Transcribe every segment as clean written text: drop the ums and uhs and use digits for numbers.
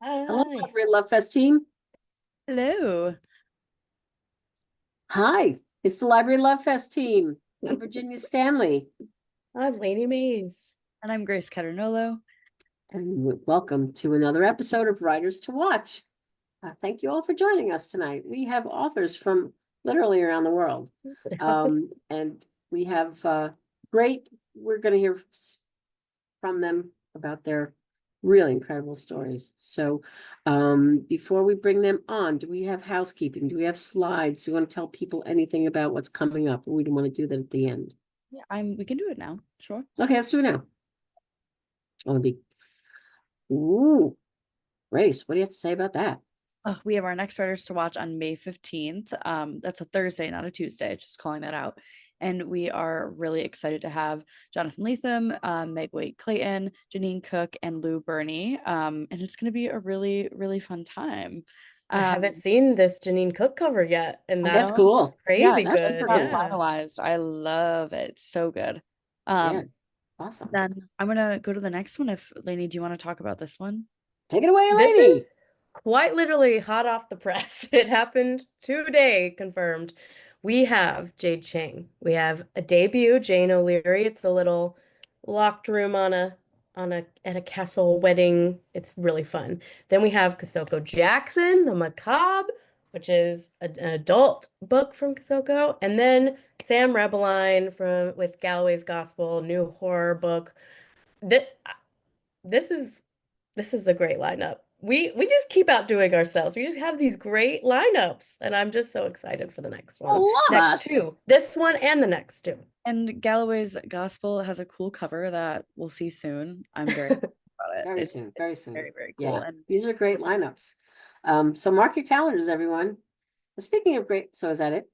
Hello, Hi. Library Love Fest team. Hello. Hi, it's the Library Love Fest team. I'm Virginia Stanley, I'm Lady Mays. And I'm Grace Caternolo. and welcome to another episode of Writers to Watch. Thank you all for joining us tonight. We have authors from literally around the world, and we have we're going to hear from them about their really incredible stories. So before we bring them on, do we have housekeeping? Do we have slides? Do you want to tell people anything about what's coming up? Or we don't want to do that at the end. Yeah, we can do it now. Sure. Okay, let's do it now. Ooh, Grace, what do you have to say about that? We have our next Writers to Watch on May 15th. That's a Thursday, not a Tuesday, just calling that out. And we are really excited to have Jonathan Lethem, Meg Waite Clayton, Janine Cook, and Lou Burney. And it's going to be a really, really fun time. I haven't seen this Janine Cook cover yet, and That's that's cool. crazy Yeah, That's good. super not cool. Yeah. finalized. I love it. It's so good. Yeah, awesome. Then I'm gonna go to the next one. If Lainey, do you want to talk about this one? Take it away, This lady. is quite literally hot off the press. It happened today, confirmed. We have Jade Chang. We have a debut, Jane O'Leary. It's a little locked room at a castle wedding. It's really fun. Then we have Kosoko Jackson, The Macabre, which is an adult book from Kosoko, and then Sam Rebeline from with Galloway's Gospel, new horror book. This, this is this is a great lineup. We just keep outdoing ourselves. We just have these great lineups, and I'm just so excited for the next I one. love Next us. two. This one and the next two. And Galloway's Gospel has a cool cover that we'll see soon. I'm very excited about it. Very It's soon, very soon. very, very cool. Yeah, And these are great lineups. So mark your calendars, everyone. Speaking of great, so is that it?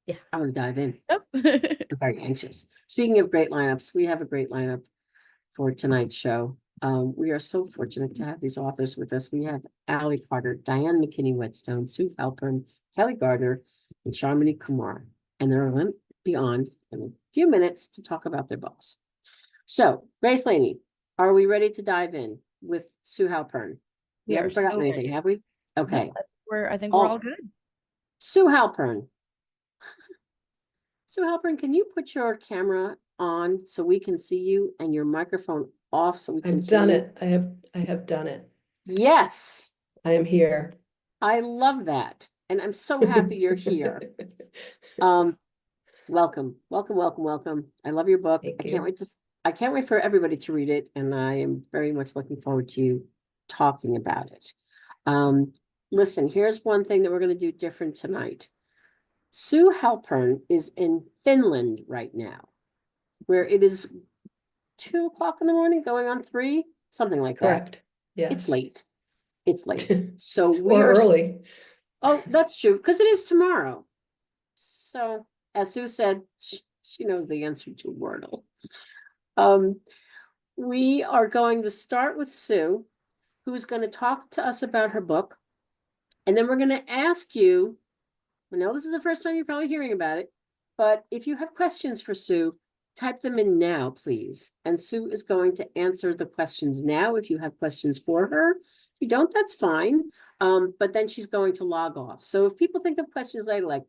Yeah. I want to dive in. yep. I'm very anxious. Speaking of great lineups, we have a great lineup for tonight's show. We are so fortunate to have these authors with us. We have Allie Carter, Diane McKinney-Whetstone, Sue Halpern, Kelly Gardner, and Sharmini Kumar. And they're going to be on in a few minutes to talk about their books. So, Grace Laney, are we ready to dive in with Sue Halpern? We We haven't are forgotten so anything, ready. have we? Okay. I think we're all good. Sue Halpern. Sue Halpern, can you put your camera on so we can see you and your microphone off so we can I've done hear it. I have done it. you? Yes, I am here. I love that. And I'm so happy you're here. Welcome, welcome, welcome, welcome. I love your book. Thank I you. can't wait for everybody to read it, and I am very much looking forward to you talking about it. Listen, here's one thing that we're going to do different tonight. Sue Halpern is in Finland right now, where it is 2 o'clock in the morning, going on 3, something like that. Correct. Yes. It's late. It's late. So we Or are early. Oh, that's true, because it is tomorrow. So, as Sue said, she knows the answer to Wordle. We are going to start with Sue, who's going to talk to us about her book. And then we're going to ask you, I know this is the first time you're probably hearing about it, but if you have questions for Sue, type them in now, please. And Sue is going to answer the questions now if you have questions for her. If you don't, that's fine. But then she's going to log off. So if people think of questions later, like,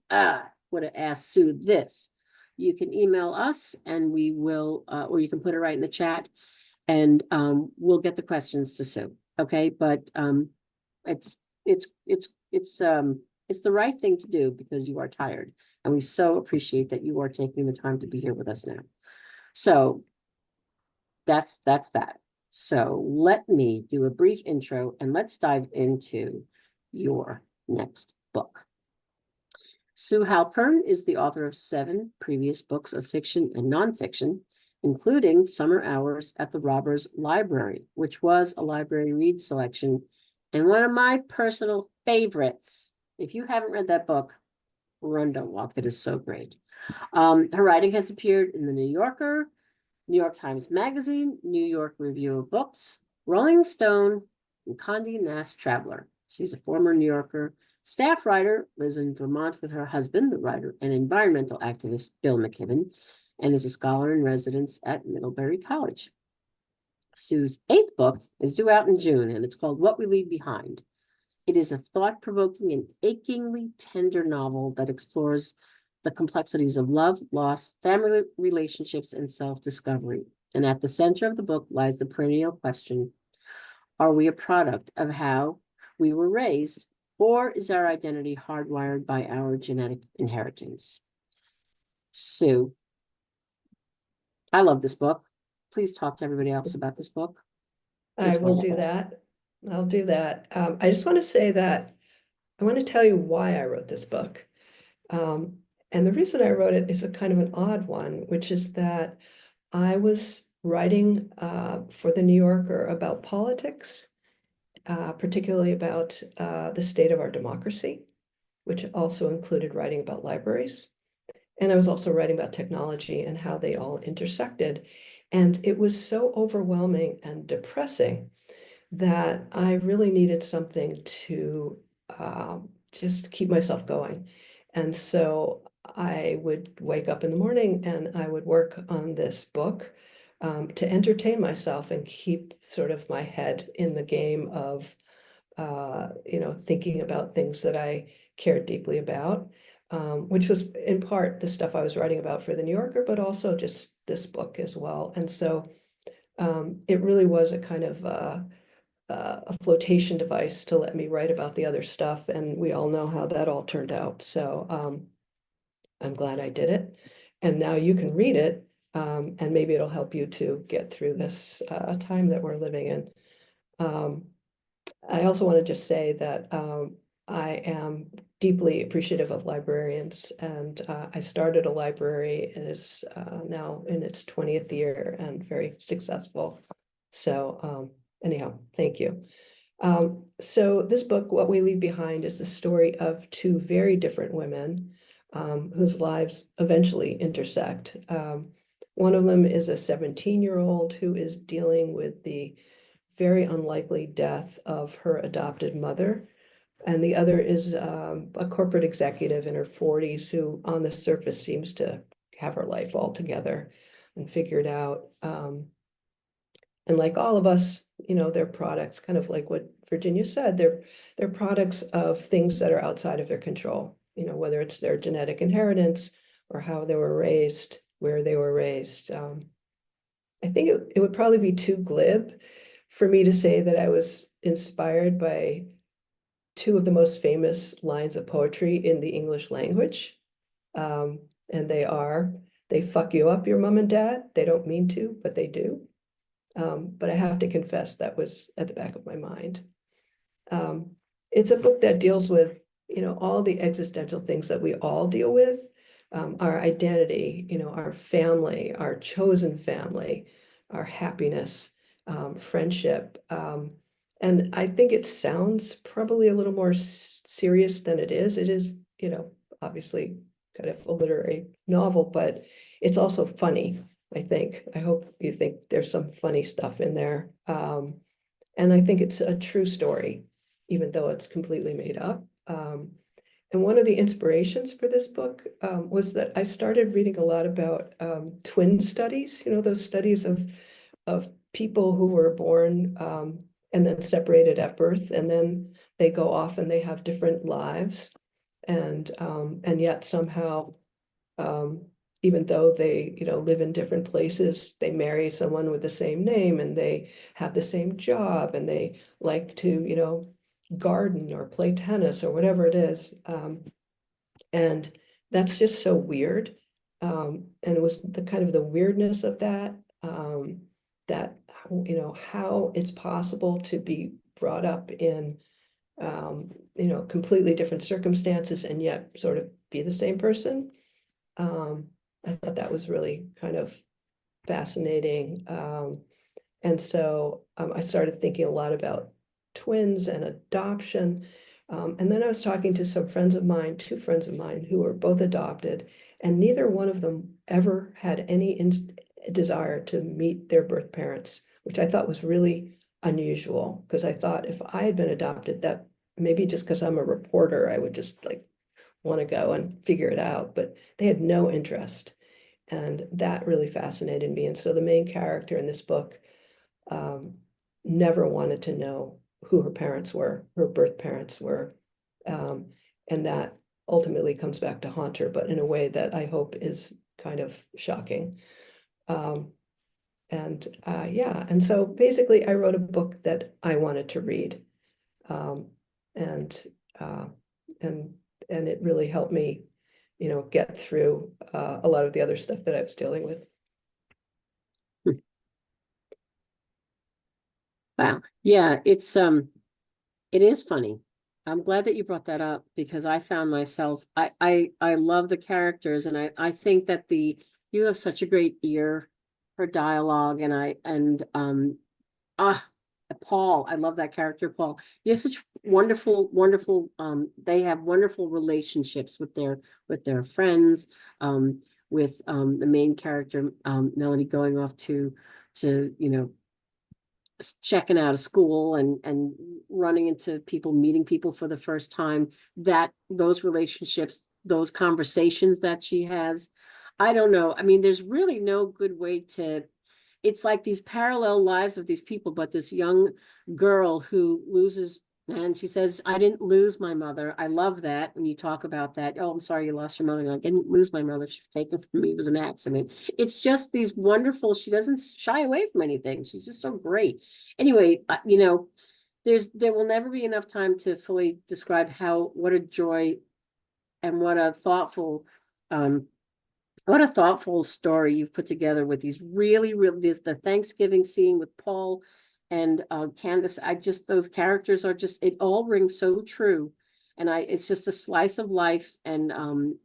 would have asked Sue this, you can email us and we will, or you can put it right in the chat and we'll get the questions to Sue. Okay, but it's the right thing to do because you are tired. And we so appreciate that you are taking the time to be here with us now. So that's that. So let me do a brief intro and let's dive into your next book. Sue Halpern is the author of 7 previous books of fiction and nonfiction, including Summer Hours at the Robbers Library, which was a library read selection and one of my personal favorites. If you haven't read that book, run, don't walk. It is so great. Her writing has appeared in the New Yorker, New York Times Magazine, New York Review of Books, Rolling Stone, and Condé Nast Traveler. She's a former New Yorker staff writer, lives in Vermont with her husband, the writer and environmental activist Bill McKibben, and is a scholar in residence at Middlebury College. Sue's 8th book is due out in June, and it's called What We Leave Behind. It is a thought-provoking and achingly tender novel that explores the complexities of love, loss, family relationships, and self-discovery. And at the center of the book lies the perennial question, are we a product of how we were raised, or is our identity hardwired by our genetic inheritance? Sue, I love this book. Please talk to everybody else about this book. I It's will do wonderful. that. I'll do that. I just want to say that I want to tell you why I wrote this book. And the reason I wrote it is a kind of an odd one, which is that I was writing for the New Yorker about politics, particularly about the state of our democracy, which also included writing about libraries. And I was also writing about technology and how they all intersected. And it was so overwhelming and depressing that I really needed something to just keep myself going. And so I would wake up in the morning and I would work on this book to entertain myself and keep sort of my head in the game of, thinking about things that I cared deeply about, which was in part the stuff I was writing about for the New Yorker, but also just this book as well. And so it really was a kind of a flotation device to let me write about the other stuff. And we all know how that all turned out. So I'm glad I did it. And now you can read it, and maybe it'll help you to get through this time that we're living in. I also want to just say that I am deeply appreciative of librarians, and I started a library. It is now in its 20th year and very successful. So anyhow, thank you. So this book, What We Leave Behind, is the story of two very different women whose lives eventually intersect. One of them is a 17-year-old who is dealing with the very unlikely death of her adopted mother. And the other is a corporate executive in her 40s who on the surface seems to have her life all together and figured out. And like all of us, they're products, kind of like what Virginia said, they're products of things that are outside of their control, whether it's their genetic inheritance or how they were raised, where they were raised. I think it would probably be too glib for me to say that I was inspired by two of the most famous lines of poetry in the English language. And they fuck you up, your mom and dad. They don't mean to, but they do. But I have to confess that was at the back of my mind. It's a book that deals with, all the existential things that we all deal with, our identity, our family, our chosen family, our happiness, friendship. And I think it sounds probably a little more serious than it is. It is, obviously kind of a literary novel, but it's also funny. I think. I hope you think there's some funny stuff in there. And I think it's a true story, even though it's completely made up. And one of the inspirations for this book was that I started reading a lot about twin studies, those studies of people who were born and then separated at birth, and then they go off and they have different lives. And yet somehow even though they, live in different places, they marry someone with the same name and they have the same job and they like to, garden or play tennis or whatever it is. And that's just so weird. And it was the kind of the weirdness of that, that, how it's possible to be brought up in, completely different circumstances and yet sort of be the same person. I thought that was really kind of fascinating. And so I started thinking a lot about twins and adoption. And then I was talking to some friends of mine, two friends of mine who were both adopted, and neither one of them ever had any desire to meet their birth parents, which I thought was really unusual, because I thought if I had been adopted, that maybe just because I'm a reporter, I would just like want to go and figure it out, but they had no interest. And that really fascinated me. And so the main character in this book never wanted to know who her parents were, her birth parents were. And that ultimately comes back to haunt her, but in a way that I hope is kind of shocking. Yeah, and so basically I wrote a book that I wanted to read. And it really helped me, get through a lot of the other stuff that I was dealing with. Wow. Yeah, it is funny. I'm glad that you brought that up because I found myself, I love the characters, and I think that you have such a great ear for dialogue, Paul, I love that character, Paul. You have such wonderful, they have wonderful relationships with their friends, with the main character, Melanie, going off to checking out of school and running into people, meeting people for the first time, that those relationships, those conversations that she has. I don't know. I mean, there's really no good way to, it's like these parallel lives of these people, but this young girl who loses, and she says, I didn't lose my mother. I love that when you talk about that. Oh, I'm sorry you lost your mother. I didn't lose my mother. She was taken from me. It was an accident. It's just these wonderful, she doesn't shy away from anything. She's just so great. Anyway, there will never be enough time to fully describe what a joy and what a thoughtful story you've put together with these really, there's the Thanksgiving scene with Paul and Candace. Those characters are just, it all rings so true. And it's just a slice of life, and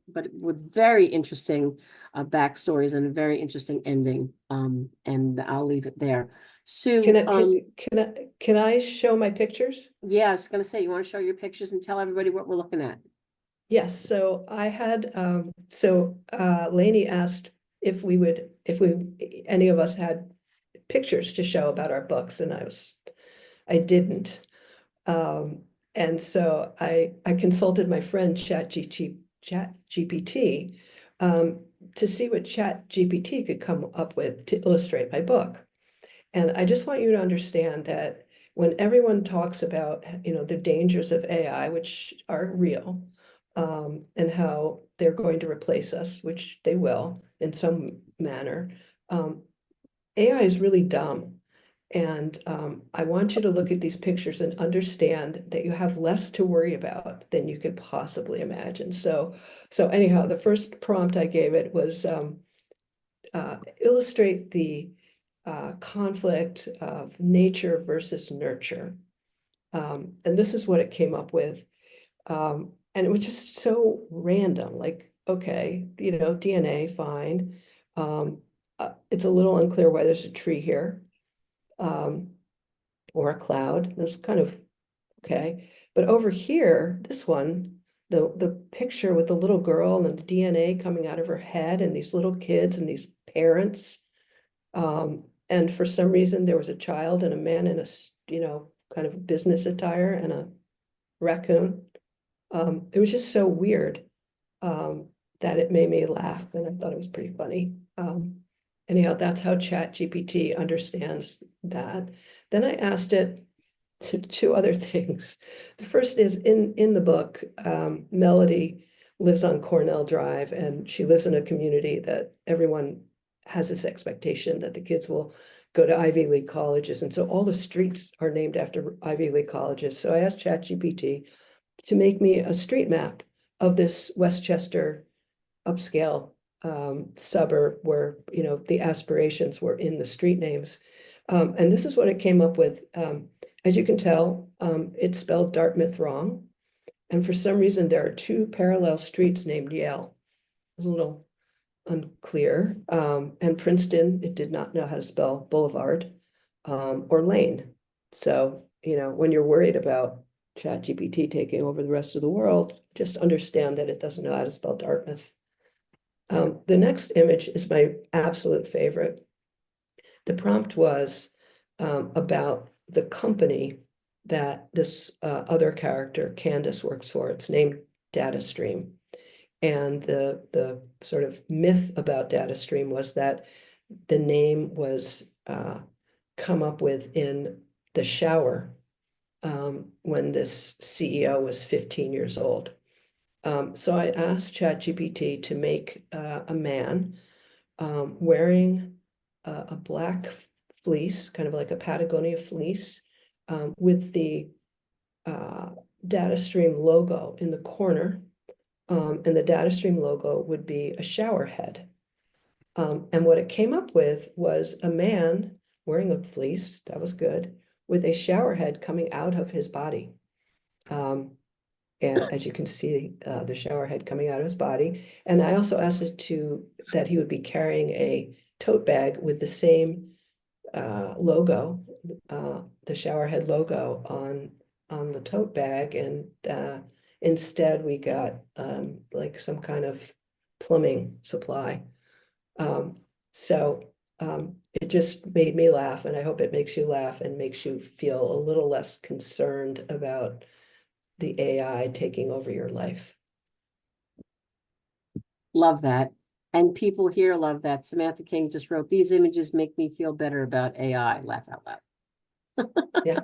but with very interesting backstories and a very interesting ending. And I'll leave it there. Sue, Can I show my pictures? yeah, I was gonna say, you want to show your pictures and tell everybody what we're looking at? Yes, so I had, Lainey asked if any of us had pictures to show about our books, and I didn't. And so I consulted my friend ChatGPT to see what ChatGPT could come up with to illustrate my book. And I just want you to understand that when everyone talks about, the dangers of AI, which are real, and how they're going to replace us, which they will in some manner, AI is really dumb. And I want you to look at these pictures and understand that you have less to worry about than you could possibly imagine. So anyhow, the first prompt I gave it was illustrate the conflict of nature versus nurture. And this is what it came up with. And it was just so random, like, okay, DNA, fine. It's a little unclear why there's a tree here. Or a cloud. It's kind of okay. But over here, this one, the picture with the little girl and the DNA coming out of her head and these little kids and these parents. And for some reason, there was a child and a man in a, kind of business attire and a raccoon. It was just so weird that it made me laugh, and I thought it was pretty funny. Anyhow, that's how ChatGPT understands that. Then I asked it two other things. The first is in the book, Melody lives on Cornell Drive, and she lives in a community that everyone has this expectation that the kids will go to Ivy League colleges. And so all the streets are named after Ivy League colleges. So I asked ChatGPT to make me a street map of this Westchester upscale suburb where, the aspirations were in the street names. And this is what it came up with. As you can tell, it spelled Dartmouth wrong. And for some reason, there are two parallel streets named Yale. It was a little unclear. And Princeton, it did not know how to spell boulevard or lane. So, when you're worried about ChatGPT taking over the rest of the world, just understand that it doesn't know how to spell Dartmouth. The next image is my absolute favorite. The prompt was about the company that this other character, Candace, works for. It's named DataStream. And the sort of myth about DataStream was that the name was come up with in the shower when this CEO was 15 years old. So I asked ChatGPT to make a man wearing a black fleece, kind of like a Patagonia fleece, with the DataStream logo in the corner. And the DataStream logo would be a shower head. And what it came up with was a man wearing a fleece, that was good, with a shower head coming out of his body. And as you can see, the shower head coming out of his body. And I also asked it that he would be carrying a tote bag with the same logo, the shower head logo on the tote bag. And instead we got like some kind of plumbing supply. So it just made me laugh, and I hope it makes you laugh and makes you feel a little less concerned about the AI taking over your life. Love that. And people here love that. Samantha King just wrote, these images make me feel better about AI. Laugh out loud. Yeah,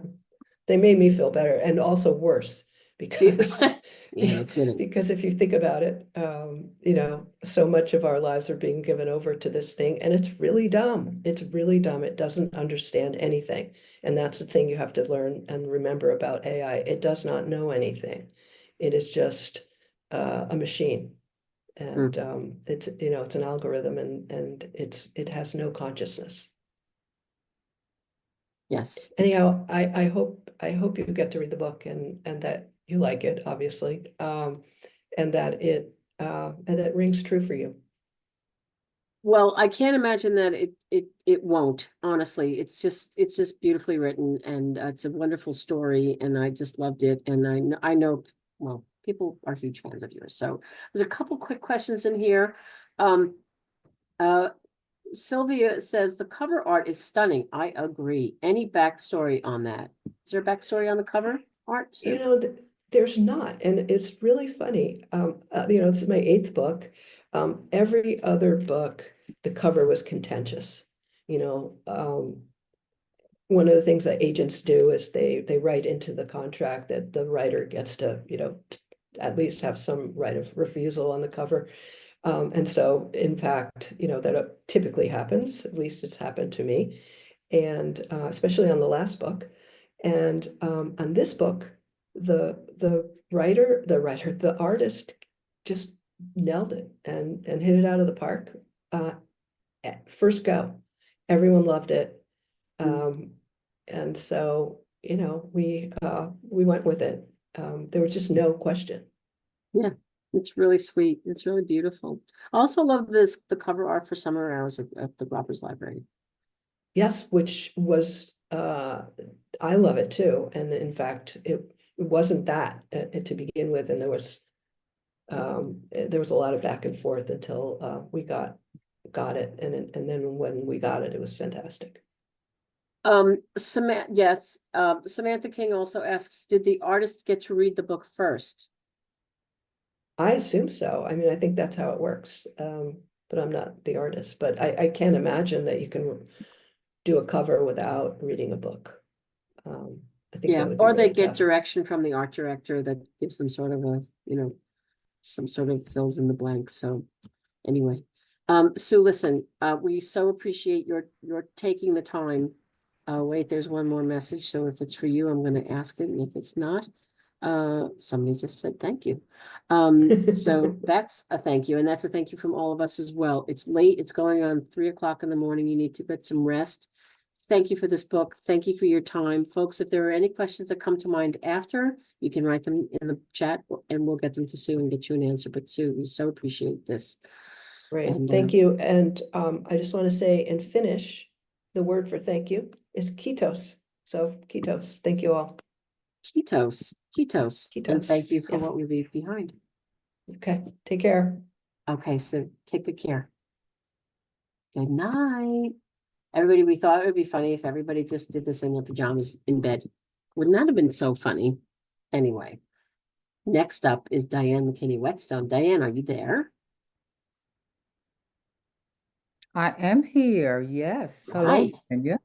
they made me feel better and also worse because Yeah, no kidding. because if you think about it, you know, so much of our lives are being given over to this thing, and it's really dumb. It's really dumb. It doesn't understand anything. And that's the thing you have to learn and remember about AI. It does not know anything. It is just a machine. And it's, you know, it's an algorithm, and it has no consciousness. Yes. Anyhow, I hope you get to read the book and that you like it, obviously, and that it rings true for you. Well, I can't imagine that it won't, honestly. It's just beautifully written, and it's a wonderful story, and I just loved it. And I know, well, people are huge fans of yours. So there's a couple quick questions in here. Sylvia says the cover art is stunning. I agree. Any backstory on that? Is there a backstory on the cover art? You know, there's not, and it's really funny. You know, this is my 8th book. Every other book, the cover was contentious. You know, one of the things that agents do is they write into the contract that the writer gets to, you know, at least have some right of refusal on the cover. And so, in fact, you know, that typically happens. At least it's happened to me, and especially on the last book. And on this book, the artist just nailed it and hit it out of the park. At first go, everyone loved it, and so, you know, we went with it. There was just no question. Yeah, it's really sweet. It's really beautiful. I also love the cover art for Summer Hours at the Robbers Library. Yes, which was I love it too. And in fact, it wasn't that to begin with, and there was a lot of back and forth until we got it, and then when we got it, it was fantastic. Samantha King also asks, did the artist get to read the book first? I assume so. I mean, I think that's how it works. But I'm not the artist, but I can't imagine that you can do a cover without reading a book. I think that would be Or they really get tough. direction from the art director that gives them sort of a, you know, some sort of fills in the blanks. So anyway, Sue, listen, we so appreciate your taking the time. Wait, there's one more message. So if it's for you, I'm going to ask it. And if it's not, somebody just said thank you. So that's a thank you. And that's a thank you from all of us as well. It's late. It's going on 3 o'clock in the morning. You need to get some rest. Thank you for this book. Thank you for your time. Folks, if there are any questions that come to mind after, you can write them in the chat and we'll get them to Sue and get you an answer. But Sue, we so appreciate this. Great, And, thank you. And I just want to say in Finnish, the word for thank you is kiitos. So kiitos, thank you all. Kiitos. And thank you for what we leave behind. Okay, take care. Okay, so take good care. Good night. Everybody, we thought it would be funny if everybody just did this in their pajamas in bed. Wouldn't that have been so funny? Anyway, next up is Diane McKinney-Whetstone. Diane, are you there? I am here. Yes. Hello, Right. Tanya.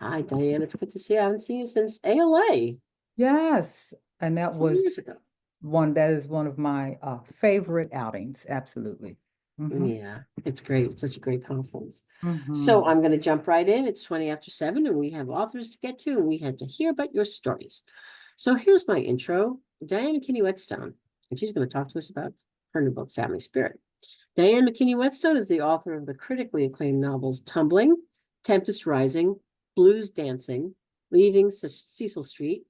Hi, Diane. It's good to see you. I haven't seen you since ALA Yes, and that 2 was years ago. that is one of my favorite outings. Absolutely. Yeah, it's great. It's such a great conference. Mhm. So I'm going to jump right in. It's 20 after 7, and we have authors to get to, and we have to hear about your stories. So here's my intro, Diane McKinney-Whetstone, and she's going to talk to us about her new book, Family Spirit. Diane McKinney-Whetstone is the author of the critically acclaimed novels Tumbling, Tempest Rising, Blues Dancing, Leaving Cecil Street,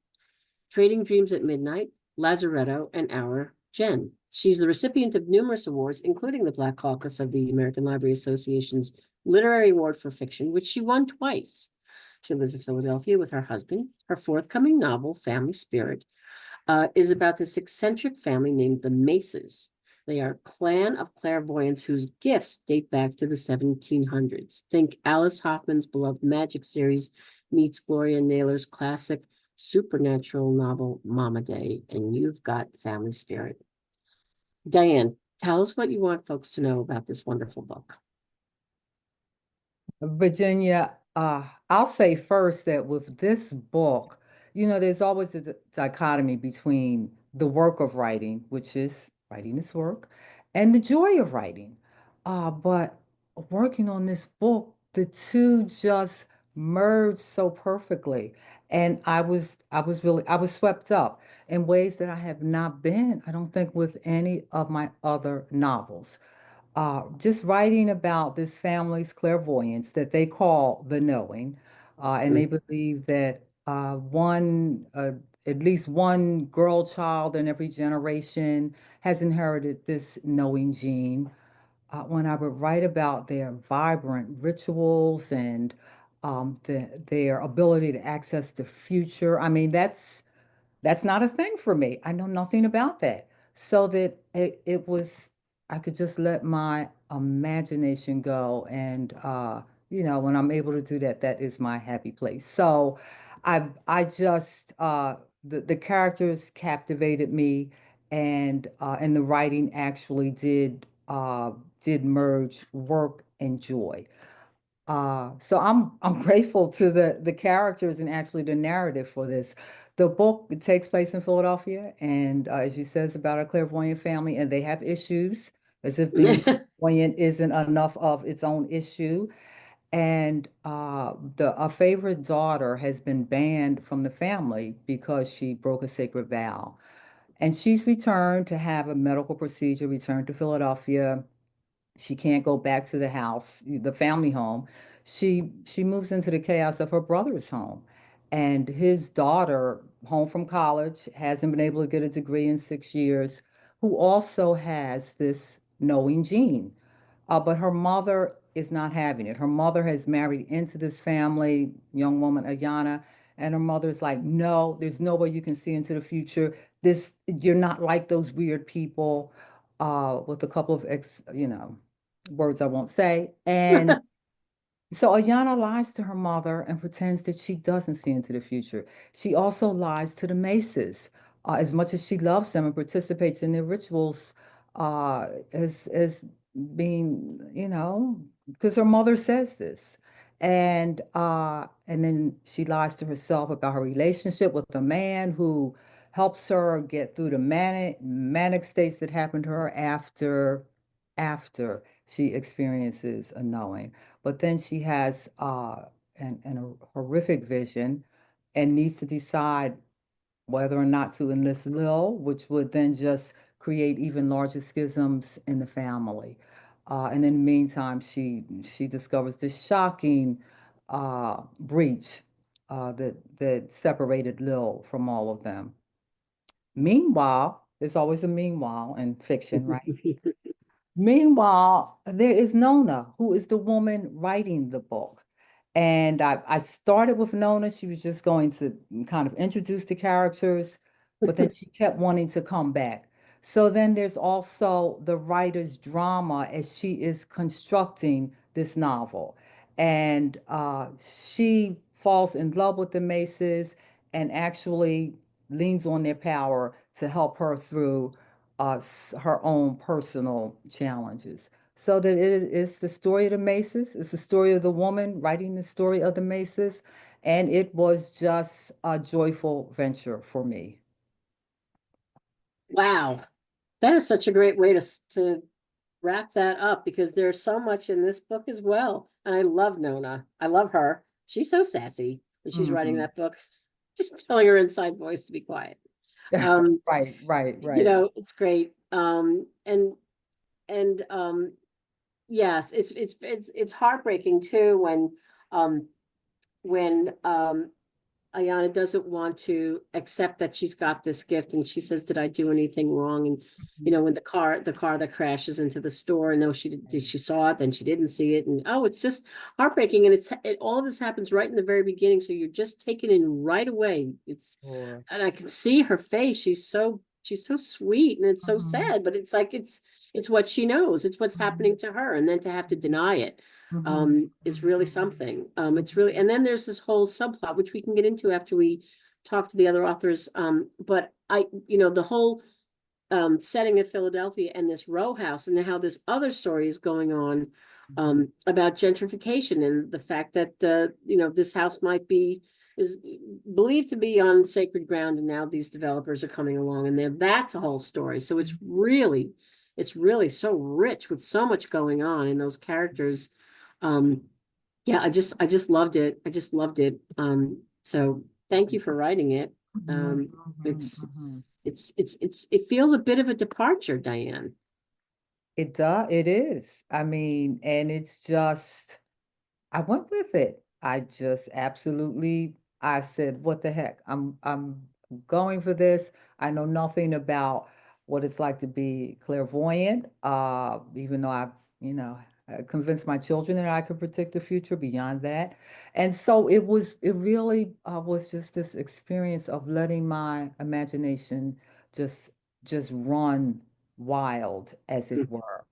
Trading Dreams at Midnight, Lazaretto, and Our Jen. She's the recipient of numerous awards, including the Black Caucus of the American Library Association's Literary Award for Fiction, which she won twice. She lives in Philadelphia with her husband. Her forthcoming novel, Family Spirit, is about this eccentric family named the Maces. They are a clan of clairvoyants whose gifts date back to the 1700s. Think Alice Hoffman's beloved magic series meets Gloria Naylor's classic supernatural novel, Mama Day, and you've got Family Spirit. Diane, tell us what you want folks to know about this wonderful book. Virginia, I'll say first that with this book, there's always a dichotomy between the work of writing, which is writing is work, and the joy of writing. But working on this book, the two just merged so perfectly. And I was swept up in ways that I have not been, I don't think, with any of my other novels. Just writing about this family's clairvoyance that they call the knowing, and they believe that at least one girl child in every generation has inherited this knowing gene. When I would write about their vibrant rituals and their ability to access the future, I mean, that's not a thing for me. I know nothing about that. So that it was, I could just let my imagination go. And, when I'm able to do that, that is my happy place. So I just, the characters captivated me, and the writing actually did merge work and joy. So I'm grateful to the characters and actually the narrative for this. The book, it takes place in Philadelphia, and as you says about a clairvoyant family, and they have issues, as if being clairvoyant isn't enough of its own issue. And a favorite daughter has been banned from the family because she broke a sacred vow, and she's returned to have a medical procedure, returned to Philadelphia. She can't go back to the house, the family home. She moves into the chaos of her brother's home. And his daughter, home from college, hasn't been able to get a degree in 6 years, who also has this knowing gene. But her mother is not having it. Her mother has married into this family, young woman, Ayana, and her mother's like, no, there's no way you can see into the future. You're not like those weird people, with a couple of words I won't say. And so Ayana lies to her mother and pretends that she doesn't see into the future. She also lies to the Maces. As much as she loves them and participates in their rituals, as being, because her mother says this. And then she lies to herself about her relationship with a man who helps her get through the manic states that happen to her after she experiences a knowing. But then she has a horrific vision and needs to decide whether or not to enlist Lil, which would then just create even larger schisms in the family. And in the meantime, she discovers this shocking breach that separated Lil from all of them. Meanwhile, there's always a meanwhile in fiction, right? Meanwhile, there is Nona, who is the woman writing the book. And I started with Nona. She was just going to kind of introduce the characters, but then she kept wanting to come back. So then there's also the writer's drama as she is constructing this novel. And she falls in love with the Maces and actually leans on their power to help her through her own personal challenges. so that it's the story of the Maces. It's the story of the woman writing the story of the Maces. And it was just a joyful venture for me. Wow. That is such a great way to wrap that up, because there's so much in this book as well. And I love Nona. I love her. She's so sassy when she's writing Mhm. that book. She's telling her inside voice to be quiet. Right, right, You right. know, it's great. And yes, it's heartbreaking too when Ayana doesn't want to accept that she's got this gift, and she says, "Did I do anything wrong?" And you know, when the car that crashes into the store, and no, she saw it, then she didn't see it, and oh, it's just heartbreaking. And all of this happens right in the very beginning, so you're just taken in right away. Sure. And I can see her face. She's so sweet, and it's so Mhm. sad, but it's like it's what she knows. It's what's happening to her, and then to have to deny it is really something. It's really, and then there's this whole subplot which we can get into after we talk to the other authors. But the whole setting of Philadelphia and this row house, and how this other story is going on about gentrification, and the fact that this house is believed to be on sacred ground, and now these developers are coming along, and that's a whole story. So it's really so rich with so much going on in those characters. Yeah, I just loved it. I just loved it. So thank you for writing it. Mhm, It's mhm. it feels a bit of a departure, Diane. It is. I mean, and it's just, I went with it. I just absolutely, I said, what the heck? I'm going for this. I know nothing about what it's like to be clairvoyant, even though I convinced my children that I could predict the future beyond that. And so it really was just this experience of letting my imagination just run wild, as it Mm. were.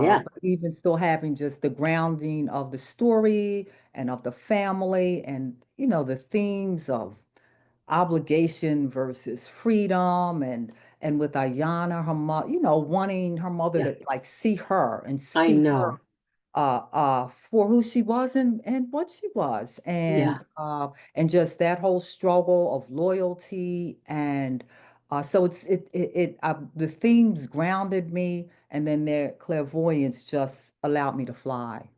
Yeah, But even still having just the grounding of the story and of the family, and the themes of obligation versus freedom, and with Ayana, her mother, wanting her mother yeah, to like see her and I see her know. for who she was, and what she was, Yeah. and just that whole struggle of loyalty. And so the themes grounded me, and then their clairvoyance just allowed me to fly.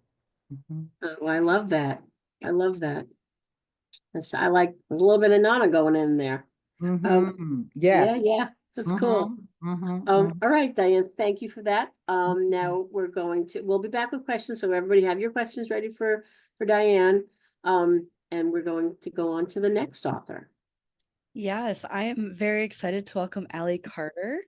Mhm. Oh, I love that. I love that. There's a little bit of Nana going in there. Yeah, Yes. yeah, that's cool. Mhm. All right, Diane, thank you for that. Now we'll be back with questions, so everybody have your questions ready for Diane. And we're going to go on to the next author. Yes, I am very excited to welcome Allie Carter.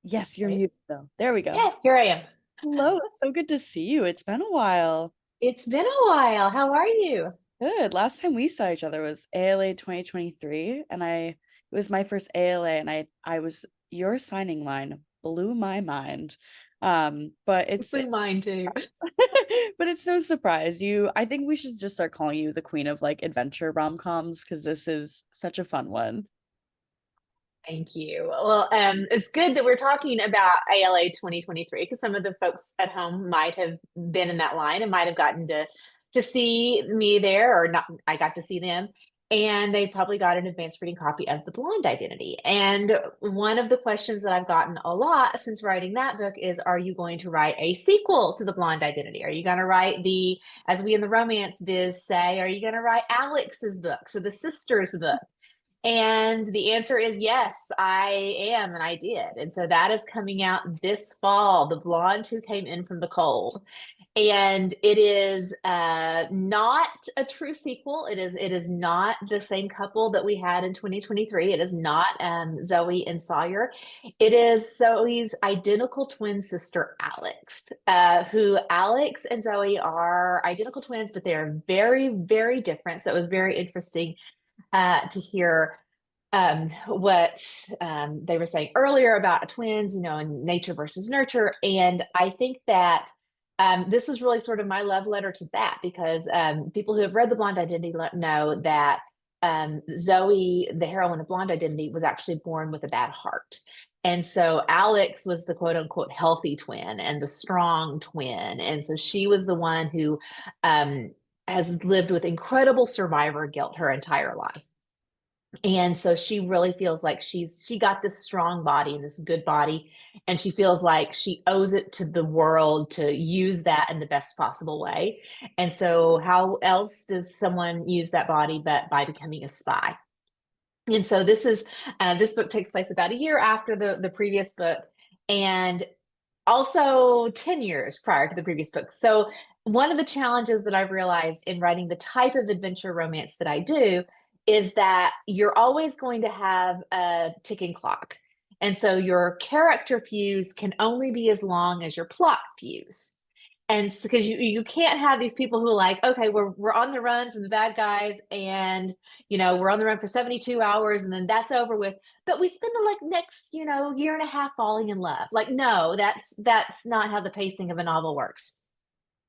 Yes, you're Right. muted though. There we go. Yeah, here I am. Hello, it's so good to see you. It's been a while. It's been a while. How are you? Good. Last time we saw each other was ALA 2023, and it was my first ALA, and your signing line blew my mind. But it's Blew mine too. but it's no surprise. I think we should just start calling you the queen of like adventure rom-coms, because this is such a fun one. Thank you. Well, it's good that we're talking about ALA 2023, because some of the folks at home might have been in that line and might have gotten to see me there, or not. I got to see them, and they probably got an advanced reading copy of The Blonde Identity. And one of the questions that I've gotten a lot since writing that book is, are you going to write a sequel to The Blonde Identity? Are you going to write as we in the romance biz say, are you going to write Alex's book, so the sister's book? And the answer is yes, I am, and I did. And so that is coming out this fall, The Blonde Who Came In From the Cold. And it is not a true sequel. It is not the same couple that we had in 2023. It is not Zoe and Sawyer. It is Zoe's identical twin sister, Alex, who Alex and Zoe are identical twins, but they are very, very different. So it was very interesting to hear what they were saying earlier about twins, and nature versus nurture. And I think that this is really sort of my love letter to that, because people who have read The Blonde Identity know that Zoe, the heroine of Blonde Identity, was actually born with a bad heart. And so Alex was the quote unquote healthy twin and the strong twin. And so she was the one who has lived with incredible survivor guilt her entire life. And so she really feels like she got this strong body and this good body, and she feels like she owes it to the world to use that in the best possible way. And so how else does someone use that body but by becoming a spy? And so this book takes place about a year after the previous book, and also 10 years prior to the previous book. So one of the challenges that I've realized in writing the type of adventure romance that I do is that you're always going to have a ticking clock. And so your character fuse can only be as long as your plot fuse. And because you can't have these people who are like, okay, we're on the run from the bad guys, and we're on the run for 72 hours and then that's over with. But we spend the next, year and a half falling in love. Like, no, that's not how the pacing of a novel works.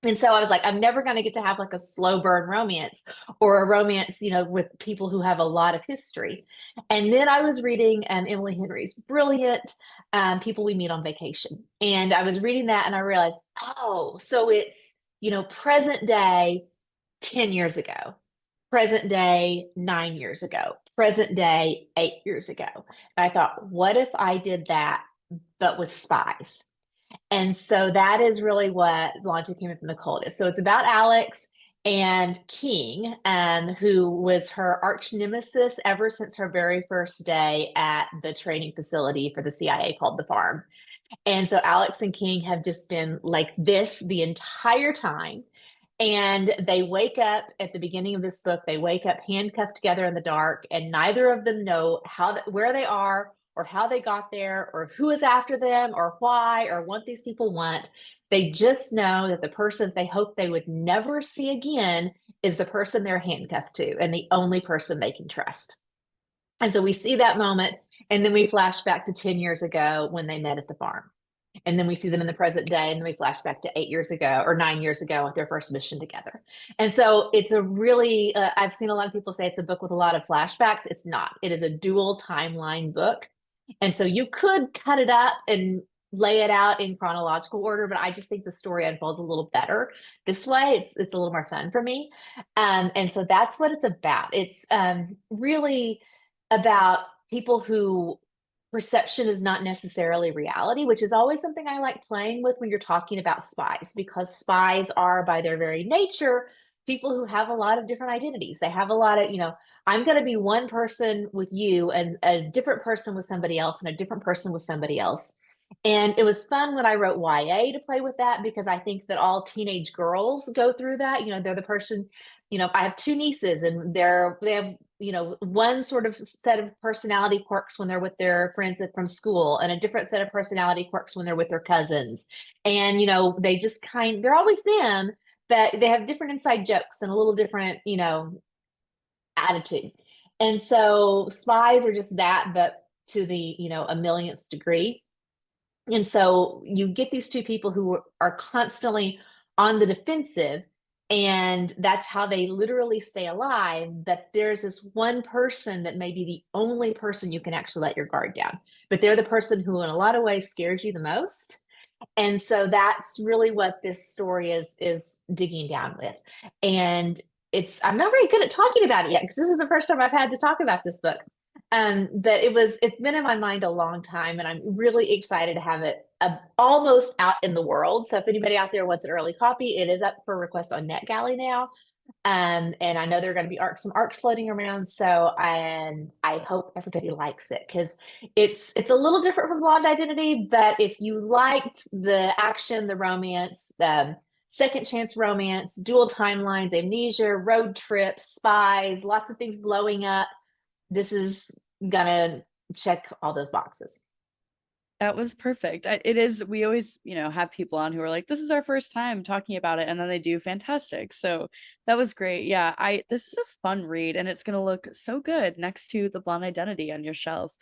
And so I was like, I'm never going to get to have like a slow burn romance or a romance, with people who have a lot of history. And then I was reading Emily Henry's brilliant People We Meet on Vacation. And I was reading that and I realized, oh, so it's, present day 10 years ago, present day 9 years ago, present day 8 years ago. And I thought, what if I did that, but with spies? And so that is really what Launching Came from the Cold is. So it's about Alex and King, who was her arch nemesis ever since her very first day at the training facility for the CIA called The Farm. And so Alex and King have just been like this the entire time. And they wake up at the beginning of this book, they wake up handcuffed together in the dark, and neither of them know where they are or how they got there or who is after them or why or what these people want. They just know that the person they hope they would never see again is the person they're handcuffed to and the only person they can trust. And so we see that moment, and then we flash back to 10 years ago when they met at the farm. And then we see them in the present day, and then we flash back to 8 years ago or 9 years ago with their first mission together. And so it's a really, I've seen a lot of people say it's a book with a lot of flashbacks. It's not. It is a dual timeline book. And so you could cut it up and lay it out in chronological order, but I just think the story unfolds a little better this way. It's a little more fun for me. And so that's what it's about. It's really about people who perception is not necessarily reality, which is always something I like playing with when you're talking about spies, because spies are by their very nature people who have a lot of different identities. They have a lot of, I'm going to be one person with you and a different person with somebody else and a different person with somebody else. And it was fun when I wrote YA to play with that, because I think that all teenage girls go through that. They're the person, I have two nieces, and they have, one sort of set of personality quirks when they're with their friends from school, and a different set of personality quirks when they're with their cousins. And, they just they're always them, but they have different inside jokes and a little different, attitude. And so spies are just that, but to the, a millionth degree. And so you get these two people who are constantly on the defensive, and that's how they literally stay alive. But there's this one person that may be the only person you can actually let your guard down, but they're the person who in a lot of ways scares you the most. And so that's really what this story is digging down with. And I'm not very good at talking about it yet, because this is the first time I've had to talk about this book. But it's been in my mind a long time, and I'm really excited to have it almost out in the world. So if anybody out there wants an early copy, it is up for request on NetGalley now. And I know there are going to be some arcs floating around. So I hope everybody likes it, because it's a little different from Blonde Identity. But if you liked the action, the romance, the second chance romance, dual timelines, amnesia, road trips, spies, lots of things blowing up, this is gonna check all those boxes. That was perfect. It is. We always, have people on who are like, this is our first time talking about it, and then they do fantastic. So that was great. Yeah, this is a fun read, and it's gonna look so good next to The Blonde Identity on your shelf.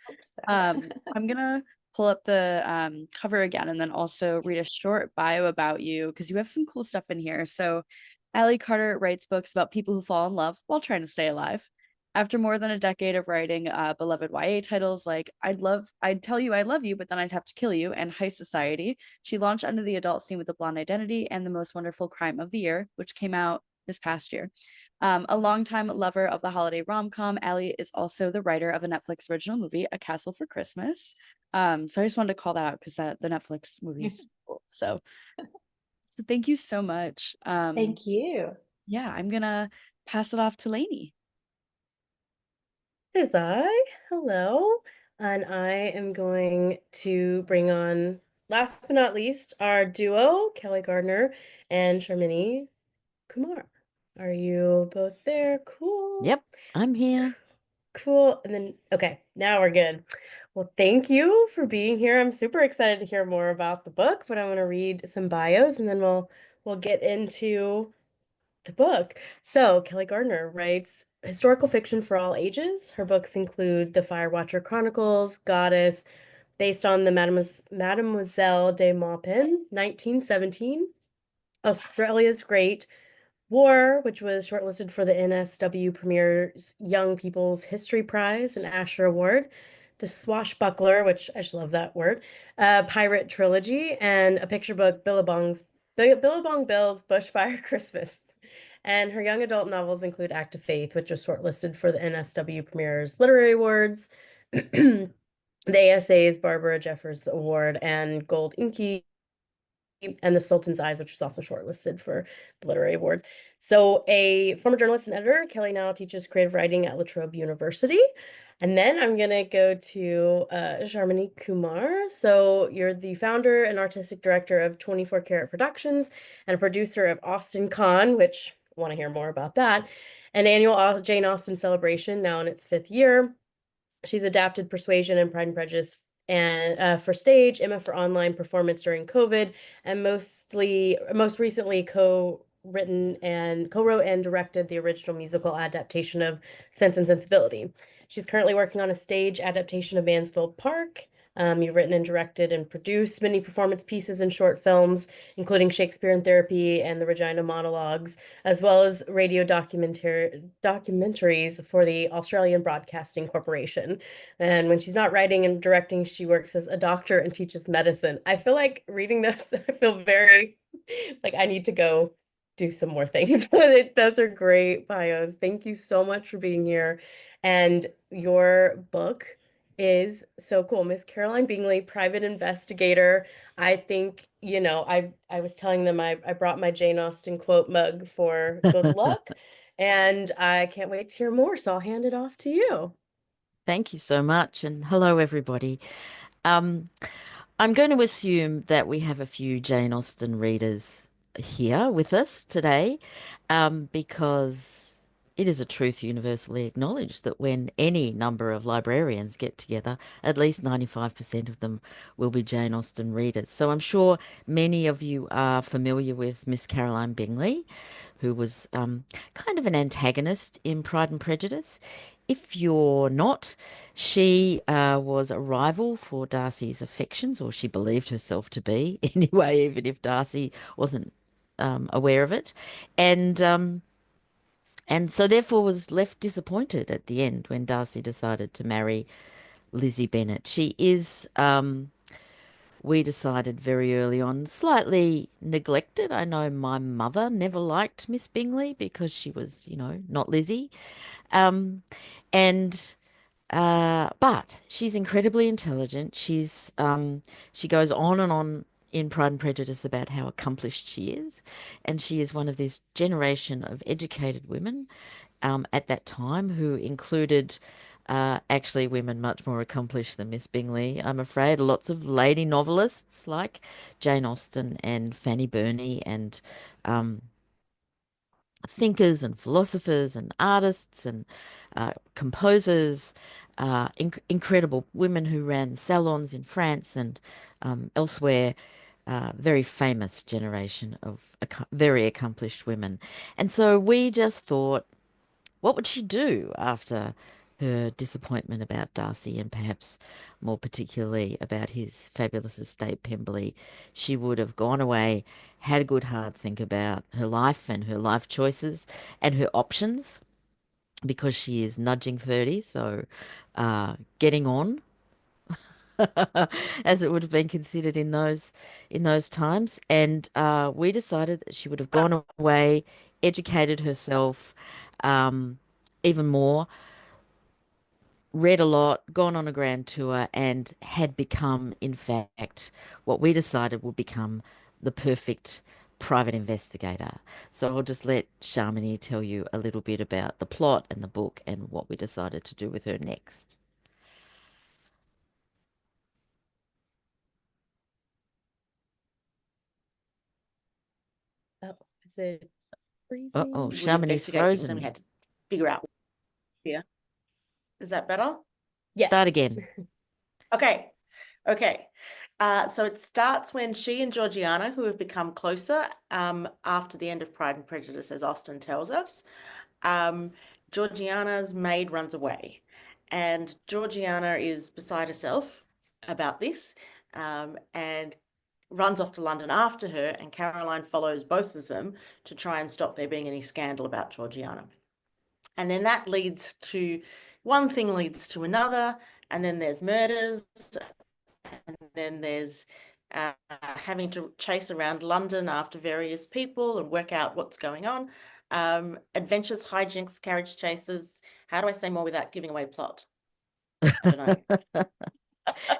I'm gonna pull up the cover again, and then also read a short bio about you, because you have some cool stuff in here. So Allie Carter writes books about people who fall in love while trying to stay alive. After more than a decade of writing beloved YA titles like I'd Tell You I Love You, but then I'd have to kill you, and High Society, she launched under the adult scene with The Blonde Identity and The Most Wonderful Crime of the Year, which came out this past year. A longtime lover of the holiday rom-com, Allie is also the writer of a Netflix original movie, A Castle for Christmas. So I just wanted to call that out because the Netflix movie is cool. So thank you so much. Thank you. Yeah, I'm gonna pass it off to Lainey. It is I. Hello. And I am going to bring on, last but not least, our duo, Kelly Gardner and Sharmini Kumar. Are you both there? Cool. Yep, I'm here. Cool. And then, okay, now we're good. Well, thank you for being here. I'm super excited to hear more about the book, but I'm going to read some bios and then we'll get into the book. So, Kelly Gardner writes historical fiction for all ages. Her books include The Firewatcher Chronicles, Goddess, based on the Mademoiselle de Maupin, 1917, Australia's Great War, which was shortlisted for the NSW Premier's Young People's History Prize and Asher Award, The Swashbuckler, which I just love that word, Pirate Trilogy, and a picture book, Billabong Bill's Bushfire Christmas. And her young adult novels include Act of Faith, which was shortlisted for the NSW Premier's Literary Awards, the ASA's Barbara Jeffers Award, and Gold Inky, and The Sultan's Eyes, which was also shortlisted for the Literary Awards. So, a former journalist and editor, Kelly now teaches creative writing at La Trobe University. And then I'm going to go to Sharmini Kumar. So, you're the founder and artistic director of 24 Karat Productions and a producer of Austin Con, which I want to hear more about that, an annual Jane Austen celebration now in its 5th year. She's adapted Persuasion and Pride and Prejudice and for stage, Emma for online performance during COVID, and most recently co-wrote and directed the original musical adaptation of Sense and Sensibility. She's currently working on a stage adaptation of Mansfield Park. You've written and directed and produced many performance pieces and short films, including Shakespeare in Therapy and the Regina Monologues, as well as radio documentaries for the Australian Broadcasting Corporation. And when she's not writing and directing, she works as a doctor and teaches medicine. I feel like reading this, I feel very like I need to go do some more things. Those are great bios. Thank you so much for being here. And your book is so cool. Miss Caroline Bingley, private investigator. I think, I was telling them I brought my Jane Austen quote mug for good luck, and I can't wait to hear more. So I'll hand it off to you. Thank you so much, and hello, everybody. Um, I'm going to assume that we have a few Jane Austen readers here with us today, because it is a truth universally acknowledged that when any number of librarians get together, at least 95% of them will be Jane Austen readers. So I'm sure many of you are familiar with Miss Caroline Bingley, who was kind of an antagonist in Pride and Prejudice. If you're not, she was a rival for Darcy's affections, or she believed herself to be anyway, even if Darcy wasn't aware of it. And so therefore was left disappointed at the end when Darcy decided to marry Lizzie Bennet. She is, we decided very early on, slightly neglected. I know my mother never liked Miss Bingley because she was, not Lizzie. Um, and but she's incredibly intelligent. She goes on and on in Pride and Prejudice about how accomplished she is, and she is one of this generation of educated women at that time who included actually women much more accomplished than Miss Bingley. I'm afraid lots of lady novelists like Jane Austen and Fanny Burney and thinkers and philosophers and artists and composers, incredible women who ran salons in France and elsewhere. Very famous generation of very accomplished women. And so we just thought, what would she do after her disappointment about Darcy and perhaps more particularly about his fabulous estate Pemberley? She would have gone away, had a good hard think about her life and her life choices and her options, because she is nudging 30, so getting on, as it would have been considered in those times. And we decided that she would have gone away, educated herself even more, read a lot, gone on a grand tour, and had become, in fact, what we decided would become the perfect private investigator. So I'll just let Sharmini tell you a little bit about the plot and the book and what we decided to do with her next. Oh, is it Uh-oh, freezing? We Sharmini's investigate things and we frozen. had to figure out. Yeah. Is that better? Start Yes. again. Okay. Okay. So it starts when she and Georgiana, who have become closer after the end of Pride and Prejudice, as Austen tells us, Georgiana's maid runs away. And Georgiana is beside herself about this and runs off to London after her. And Caroline follows both of them to try and stop there being any scandal about Georgiana. And then that leads to one thing leads to another, and then there's murders, and then there's having to chase around London after various people and work out what's going on. Adventures, hijinks, carriage chases. How do I say more without giving away plot? I don't know.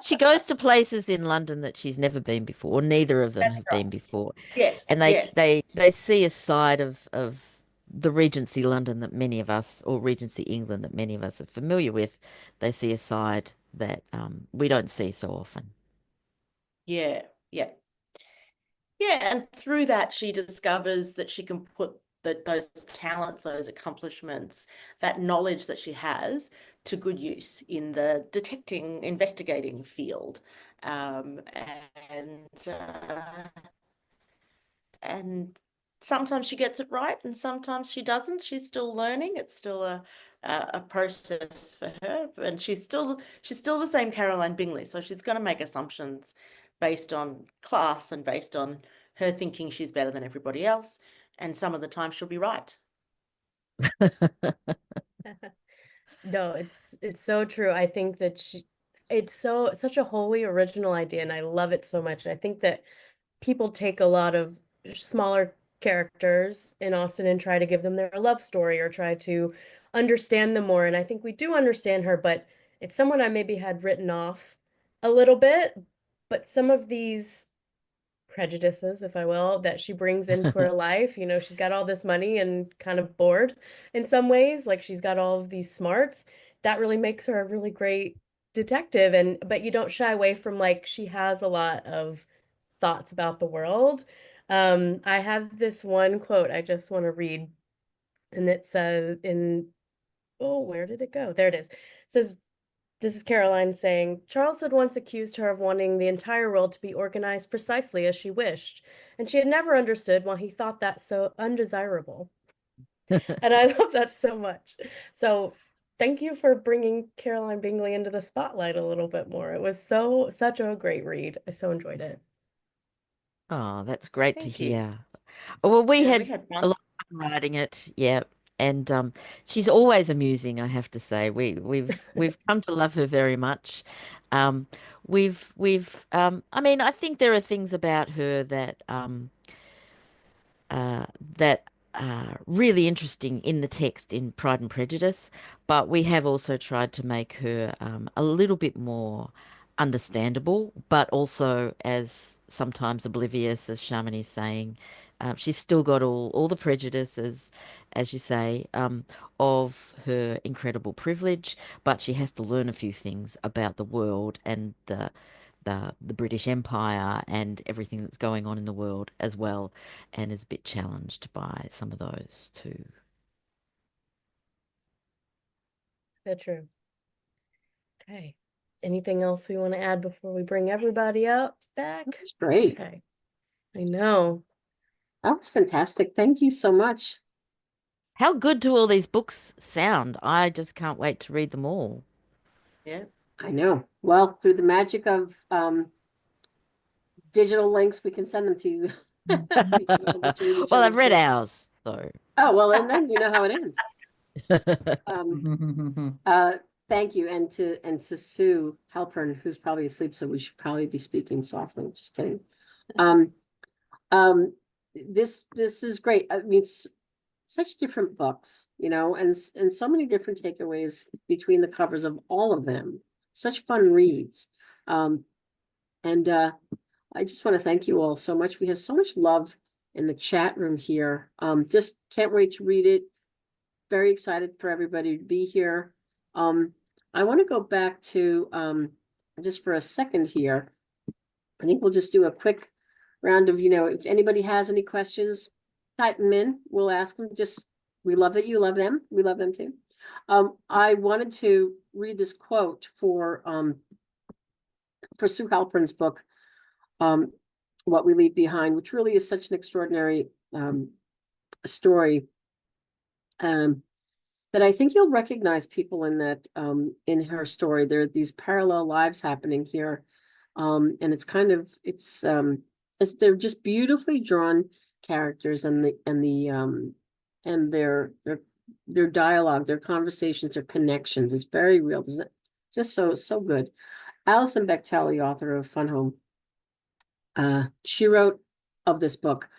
She goes to places in London that she's never been before. Neither of them That's have right. been before. Yes, And yes. they see a side of the Regency London that many of us, or Regency England that many of us are familiar with. They see a side that we don't see so often. Yeah, yeah. Yeah, and through that, she discovers that she can put those talents, those accomplishments, that knowledge that she has to good use in the detecting, investigating field. Um, and uh, and sometimes she gets it right, and sometimes she doesn't. She's still learning. It's still a process for her, and she's still the same Caroline Bingley. So she's going to make assumptions based on class and based on her thinking she's better than everybody else. And some of the time she'll be right. No, it's so true. I think that it's such a wholly original idea, and I love it so much. I think that people take a lot of smaller characters in Austen and try to give them their love story or try to understand them more. And I think we do understand her, but it's someone I maybe had written off a little bit. But some of these prejudices, if I will, that she brings into her life, she's got all this money and kind of bored in some ways, like she's got all of these smarts. That really makes her a really great detective. And but you don't shy away from, like, she has a lot of thoughts about the world. I have this one quote I just want to read, and it says oh, where did it go? There it is. It says, this is Caroline saying, Charles had once accused her of wanting the entire world to be organized precisely as she wished, and she had never understood why he thought that so undesirable. And I love that so much. So thank you for bringing Caroline Bingley into the spotlight a little bit more. It was such a great read. I so enjoyed it. Oh, that's great to Thank you. hear. Well, we Yeah, had we had a fun. lot of fun writing it, yeah. And she's always amusing, I have to say. We've come to love her very much. Um, I mean, I think there are things about her that are really interesting in the text in Pride and Prejudice, but we have also tried to make her a little bit more understandable, but also as sometimes oblivious, as Sharmini's saying. She's still got all the prejudices, as you say, of her incredible privilege, but she has to learn a few things about the world and the British Empire and everything that's going on in the world as well, and is a bit challenged by some of those too. That's true. Okay. Anything else we want to add before we bring everybody up back? That's great. Okay. I know. That was fantastic. Thank you so much. How good do all these books sound? I just can't wait to read them all. Yeah. I know. Well, through the magic of digital links, we can send them to you. We can all get to read each Well, I've other's read books. ours, so Oh, well, and then you know how it ends. Um, thank you, and to Sue Halpern, who's probably asleep, so we should probably be speaking softly. Just kidding. Um, this is great. I mean, it's such different books, you know, and so many different takeaways between the covers of all of them. Such fun reads. And I just want to thank you all so much. We have so much love in the chat room here. Just can't wait to read it. Very excited for everybody to be here. I want to go back to just for a second here. I think we'll just do a quick round of, you know, if anybody has any questions, type them in. We'll ask them. Just, we love that you love them. We love them too. I wanted to read this quote for Sue Halpern's book, What We Leave Behind, which really is such an extraordinary story. That I think you'll recognize people in that in her story. There are these parallel lives happening here. And it's kind of they're just beautifully drawn characters, and their dialogue, their conversations, their connections is very real. It's just so good. Alison Bechtel, the author of Fun Home, she wrote of this book,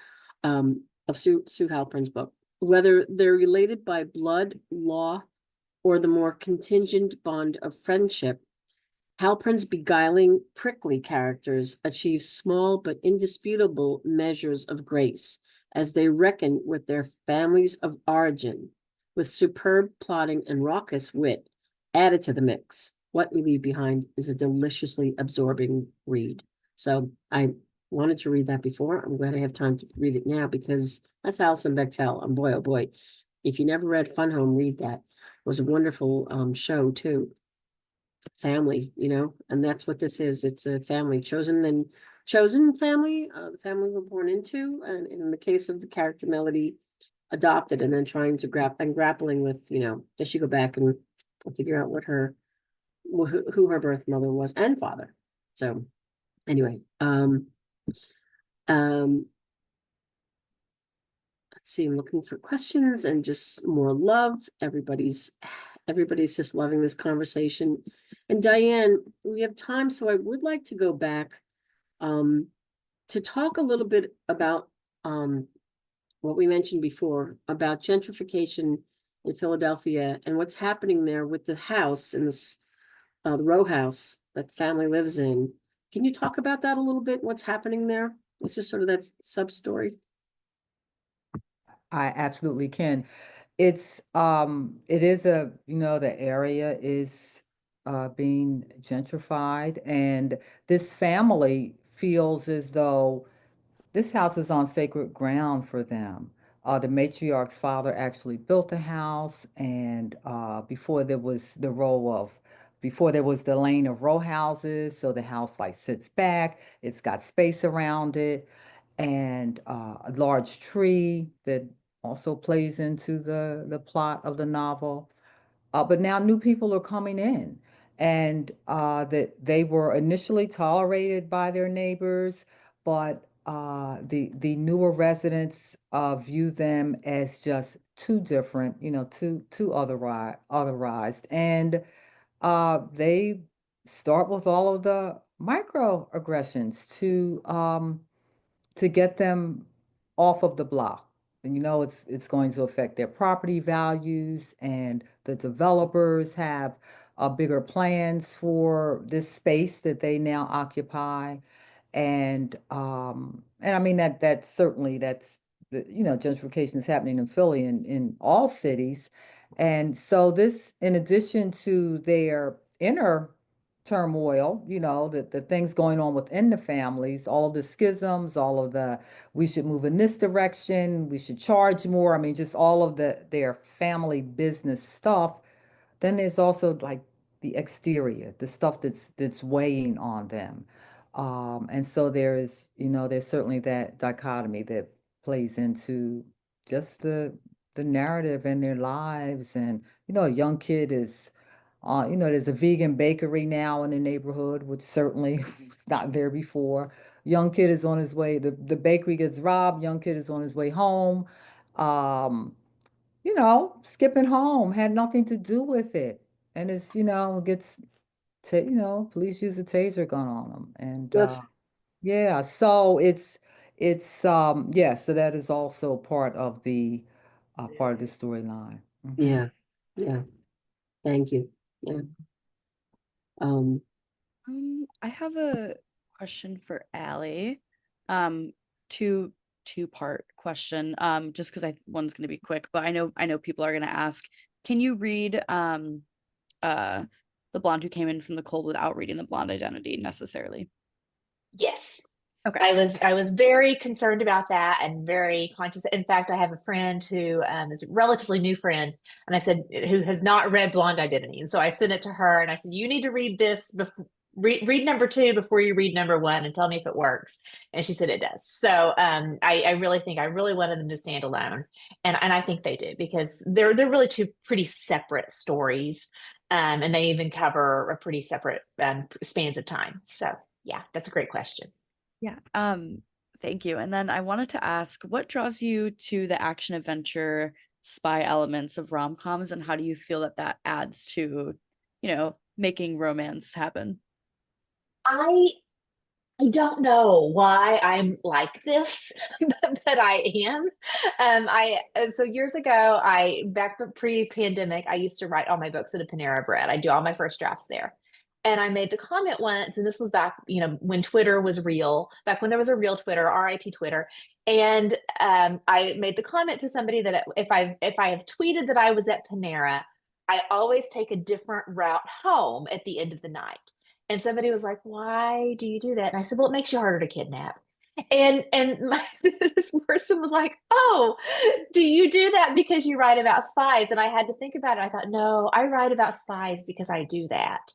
of Sue Halpern's book, whether they're related by blood, law, or the more contingent bond of friendship, Halpern's beguiling, prickly characters achieve small but indisputable measures of grace as they reckon with their families of origin, with superb plotting and raucous wit added to the mix. What We Leave Behind is a deliciously absorbing read. So I wanted to read that before. I'm glad I have time to read it now, because that's Alison Bechtel. And boy, oh boy, if you never read Fun Home, read that. It was a wonderful show too. Family, you know, and that's what this is. It's a family, chosen family, the family we're born into, and in the case of the character Melody, adopted, and then trying to grappling with, you know, does she go back and figure out what who her birth mother was and father. So anyway, let's see, I'm looking for questions and just more love. Everybody's just loving this conversation. And Diane, we have time, so I would like to go back to talk a little bit about what we mentioned before about gentrification in Philadelphia and what's happening there with the house in this the row house that the family lives in. Can you talk about that a little bit? What's happening there? What's just sort of that sub story? I absolutely can. It is a, you know, the area is being gentrified, and this family feels as though this house is on sacred ground for them. The matriarch's father actually built the house, and before there was the lane of row houses, so the house like sits back, it's got space around it, and a large tree that also plays into the plot of the novel. But now new people are coming in, and that they were initially tolerated by their neighbors, but the newer residents view them as just too different, you know, too otherized, and they start with all of the microaggressions to get them off of the block. And you know, it's going to affect their property values, and the developers have bigger plans for this space that they now occupy. And I mean that certainly that's the, you know, gentrification is happening in Philly and in all cities. And so this, in addition to their inner turmoil, you know, the things going on within the families, all of the schisms, all of the, we should move in this direction, we should charge more. I mean, just all of their family business stuff. Then there's also like the exterior, the stuff that's weighing on them. And so there's, you know, there's certainly that dichotomy that plays into just the narrative in their lives. And, you know, a young kid is you know, there's a vegan bakery now in the neighborhood, which certainly was not there before. Young kid is on his way, the bakery gets robbed, young kid is on his way home. Um, skipping home had nothing to do with it. And it's, gets to, police use a taser gun on them. And Oof. yeah, so so that is also part of the storyline. Mhm. Yeah, yeah. Thank you. Yeah. Um, I have a question for Allie. Two-part question. Just because one's going to be quick, but I know people are going to ask. Can you read The Blonde Who Came In from the Cold without reading The Blonde Identity necessarily? Yes. Okay. I was very concerned about that and very conscious. In fact, I have a friend who is a relatively new friend, and I said who has not read Blonde Identity, and so I sent it to her, and I said you need to read this before. Read number 2 before you read number 1 and tell me if it works. And she said it does. So I really think I really wanted them to stand alone, and I think they do because they're really two pretty separate stories, and they even cover a pretty separate spans of time. So yeah, that's a great question. Yeah. Thank you. And then I wanted to ask, what draws you to the action adventure spy elements of rom-coms, and how do you feel that adds to, making romance happen? I don't know why I'm like this, but I am. So years ago, back pre-pandemic, I used to write all my books at a Panera Bread. I do all my first drafts there. And I made the comment once, and this was back, when Twitter was real, back when there was a real Twitter, RIP Twitter. And I made the comment to somebody that if I have tweeted that I was at Panera, I always take a different route home at the end of the night. And somebody was like, "Why do you do that?" And I said, "Well, it makes you harder to kidnap." This person was like, "Oh, do you do that because you write about spies?" And I had to think about it. I thought, no, I write about spies because I do that.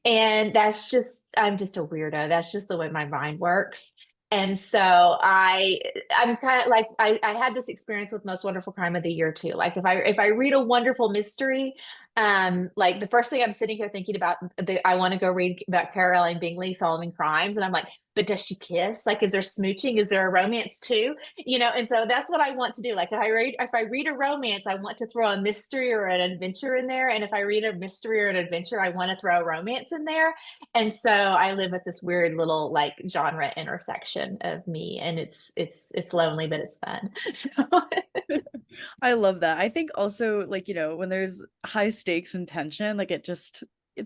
And I'm just a weirdo. That's just the way my mind works. And so I'm kind of like I had this experience with Most Wonderful Crime of the Year too. Like if I read a wonderful mystery, like the first thing I'm sitting here thinking about, I want to go read about Caroline Bingley solving crimes, and I'm like, but does she kiss? Like, is there smooching? Is there a romance too? And so that's what I want to do. Like if I read a romance, I want to throw a mystery or an adventure in there, and if I read a mystery or an adventure, I want to throw a romance in there. And so I live at this weird little like genre intersection of me, and it's lonely, but it's fun. So I love that. I think also, like, when there's high stakes and tension, like it's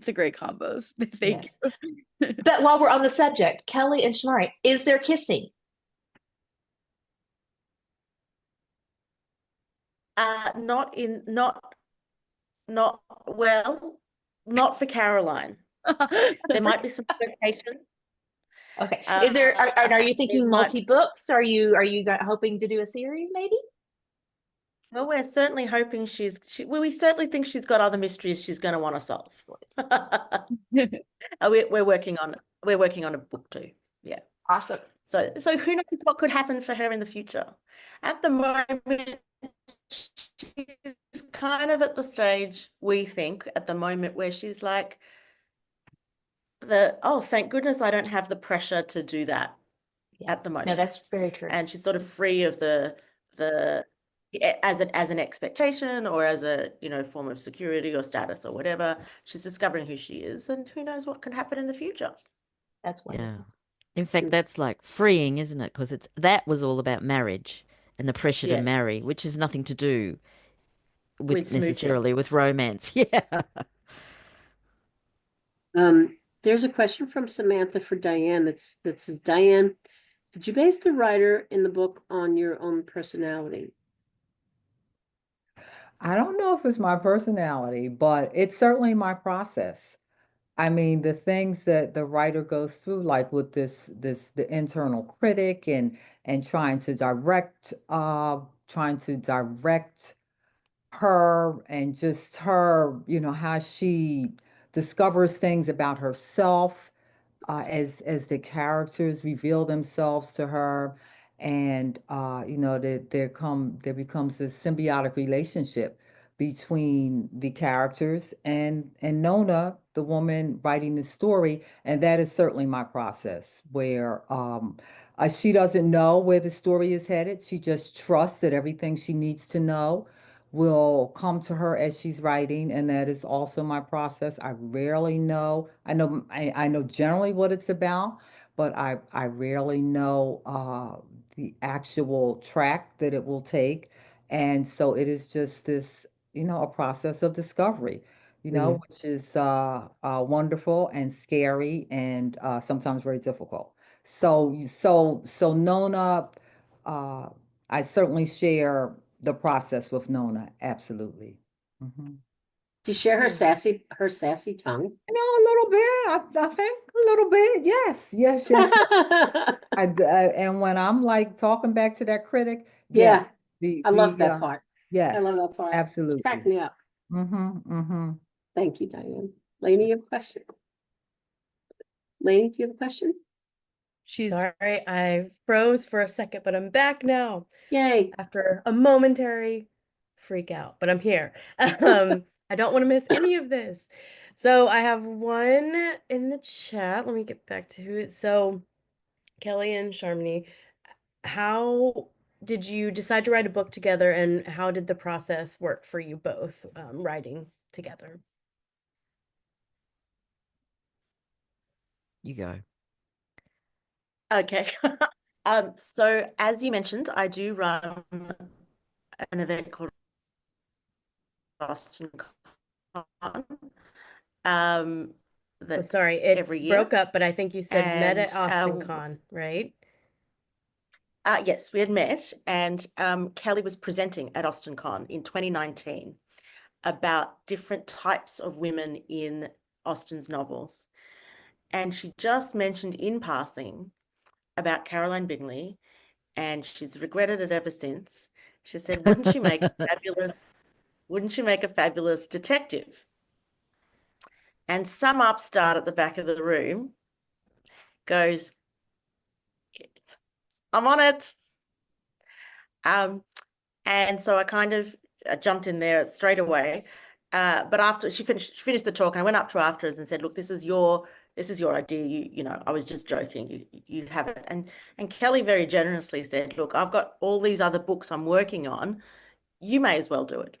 a great combos. Thank yes. you. But while we're on the subject, Kelly and Shamari, is there kissing? Not well, not for Caroline. There might be some flirtation. Okay. Is there are you It thinking might- multi-books? Are you hoping to do a series maybe? Well, we're certainly hoping we certainly think she's got other mysteries she's going to want to solve. We're working on a book too. Yeah. Awesome. So who knows what could happen for her in the future? At the moment, she's kind of at the stage, we think, at the moment where she's like, thank goodness I don't have the pressure to do that at the moment. No, that's very true. And she's sort of free of the as an expectation or as a form of security or status or whatever. She's discovering who she is, and who knows what can happen in the future. That's wonderful. Yeah. In fact, that's like freeing, isn't it? Because that was all about marriage and the pressure to Yeah. marry, which has nothing to do With smooching. necessarily with romance. Yeah. There's a question from Samantha for Diane that says, Diane, did you base the writer in the book on your own personality? I don't know if it's my personality, but it's certainly my process. I mean, the things that the writer goes through, like with the internal critic and trying to direct her, and just her, how she discovers things about herself as the characters reveal themselves to her, and that there becomes a symbiotic relationship between the characters and Nona, the woman writing the story. And that is certainly my process, where she doesn't know where the story is headed. She just trusts that everything she needs to know will come to her as she's writing, and that is also my process. I rarely know. I know generally what it's about, but I rarely know the actual track that it will take. And so it is just this, a process of discovery, Mhm. which is wonderful and scary and sometimes very difficult. So Nona, uh, I certainly share the process with Nona, absolutely. Mhm. Do you share her Hmm. sassy tongue? A little bit, I think a little bit, yes, yes, yes, yes. And when I'm like talking back to that critic, Yeah, yes, the I love the that part. I love yes, that part. Crack absolutely. me up. Mm-hmm. Thank you, Diane. Lainey, you have a question? Lainey, do you have a question? She's Sorry, I froze for a second, but I'm back now Yay. after a momentary freak out, but I'm here. I don't want to miss any of this. So I have one in the chat. Let me get back to it. So Kelly and Sharmini, how did you decide to write a book together, and how did the process work for you both, writing together? You go. Okay. So as you mentioned, I do run an event called Boston Con, um, Oh, sorry, that's it every year. broke up, but I think you said met And at Austin Con, right? yes, we had met, and Kelly was presenting at Austin Con in 2019 about different types of women in Austen's novels. And she just mentioned in passing about Caroline Bingley, and she's regretted it ever since. She said, wouldn't she make a fabulous detective? And some upstart at the back of the room goes, I'm on it. And so I kind of jumped in there straight away. But after she finished the talk, and I went up to her afterwards and said, "Look, this is your idea. I was just joking. You have it." And Kelly very generously said, "Look, I've got all these other books I'm working on. You may as well do it."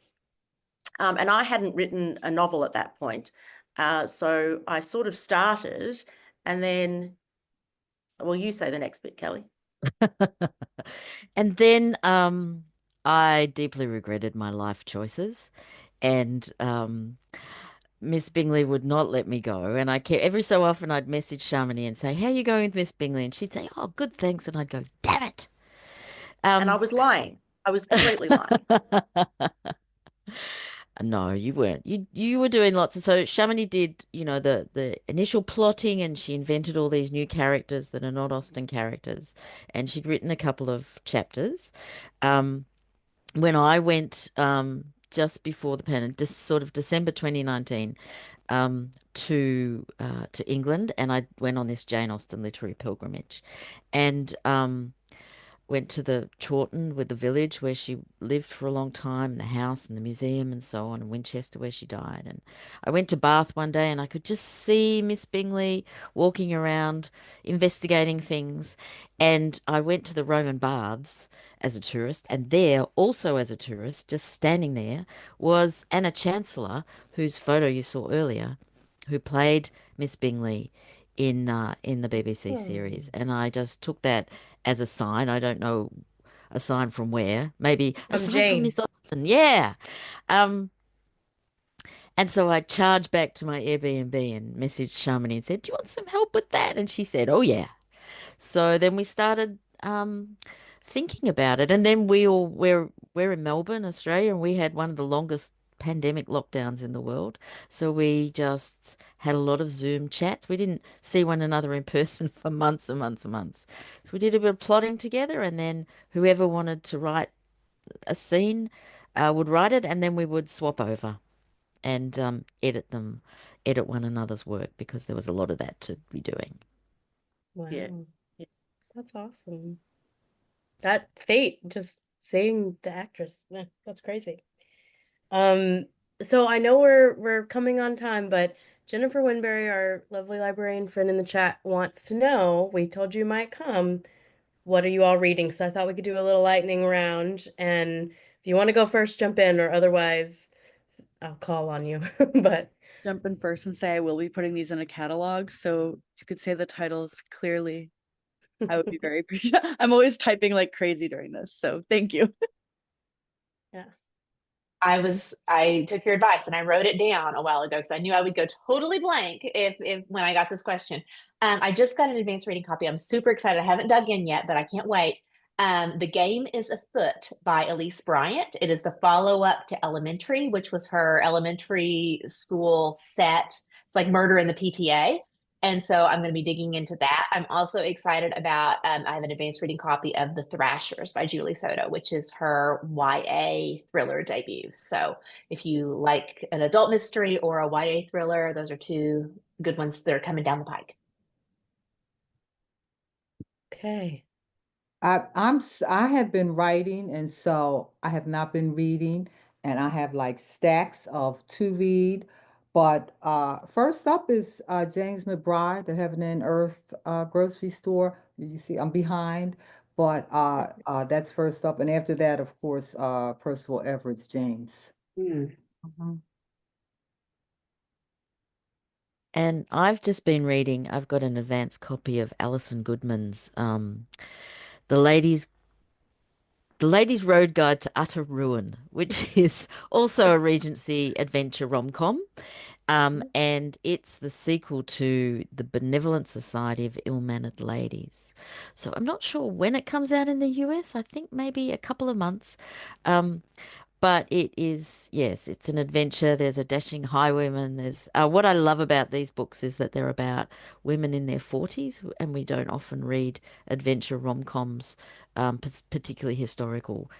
And I hadn't written a novel at that point, so I sort of started, and then, well, you say the next bit, Kelly. And then I deeply regretted my life choices, and Miss Bingley would not let me go. And I kept every so often I'd message Sharmini and say, "How are you going with Miss Bingley?" And she'd say, "Oh, good, thanks." And I'd go, "Damn it." And I Um, was lying. I was completely lying. No, you weren't. You were doing lots of, so Shamini did, the initial plotting, and she invented all these new characters that are not Austen characters, and she'd written a couple of chapters. Um, when I went just before the pandemic, just sort of December 2019, to England, and I went on this Jane Austen literary pilgrimage, and went to the Chawton with the village where she lived for a long time, the house and the museum and so on, and Winchester where she died. And I went to Bath one day and I could just see Miss Bingley walking around investigating things. And I went to the Roman baths as a tourist, and there, also as a tourist, just standing there, was Anna Chancellor, whose photo you saw earlier, who played Miss Bingley in the BBC series. Hmm. And I just took that as a sign. I don't know a sign from where. Maybe a From sign from Jane. Miss Austen. Yeah. Um, and so I charged back to my Airbnb and messaged Sharmini and said, "Do you want some help with that?" And she said, "Oh yeah." So then we started thinking about it. And then we're in Melbourne, Australia, and we had one of the longest pandemic lockdowns in the world. So we just had a lot of Zoom chats. We didn't see one another in person for months and months and months. So we did a bit of plotting together, and then whoever wanted to write a scene would write it, and then we would swap over and edit one another's work because there was a lot of that to be doing. Yeah. Wow, Yeah. that's awesome. That fate, just seeing the actress, that's crazy. Um, so I know we're coming on time, but Jennifer Winberry, our lovely librarian friend in the chat, wants to know, we told you might come. What are you all reading? So I thought we could do a little lightning round, and If you want to go first, jump in, or otherwise, I'll call on you. But Jump in first and say I will be putting these in a catalog. So if you could say the titles clearly, I would be very appreciative. I'm always typing like crazy during this. So thank you. yeah. I took your advice and I wrote it down a while ago because I knew I would go totally blank if when I got this question. I just got an advanced reading copy. I'm super excited. I haven't dug in yet, but I can't wait. The Game is Afoot by Elise Bryant. It is the follow-up to Elementary, which was her elementary school set. It's like Murder in the PTA. And so I'm going to be digging into that. I'm also excited about, I have an advanced reading copy of The Thrashers by Julie Soto, which is her YA thriller debut. So if you like an adult mystery or a YA thriller, those are two good ones that are coming down the pike. Okay. I have been writing, and so I have not been reading, and I have like stacks of to read. But first up is James McBride, The Heaven and Earth grocery store. You see, I'm behind, but that's first up, and after that, of course, Percival Everett's James. Hmm. Mhm. And I've just been reading, I've got an advanced copy of Alison Goodman's The Ladies The Ladies' Road Guide to Utter Ruin, which is also a Regency adventure rom-com. And it's the sequel to The Benevolent Society of Ill-Mannered Ladies. So I'm not sure when it comes out in the US. I think maybe a couple of months. Um, but it is, yes, it's an adventure. There's a dashing highwayman. There's what I love about these books is that they're about women in their 40s, and we don't often read adventure rom-coms, particularly historical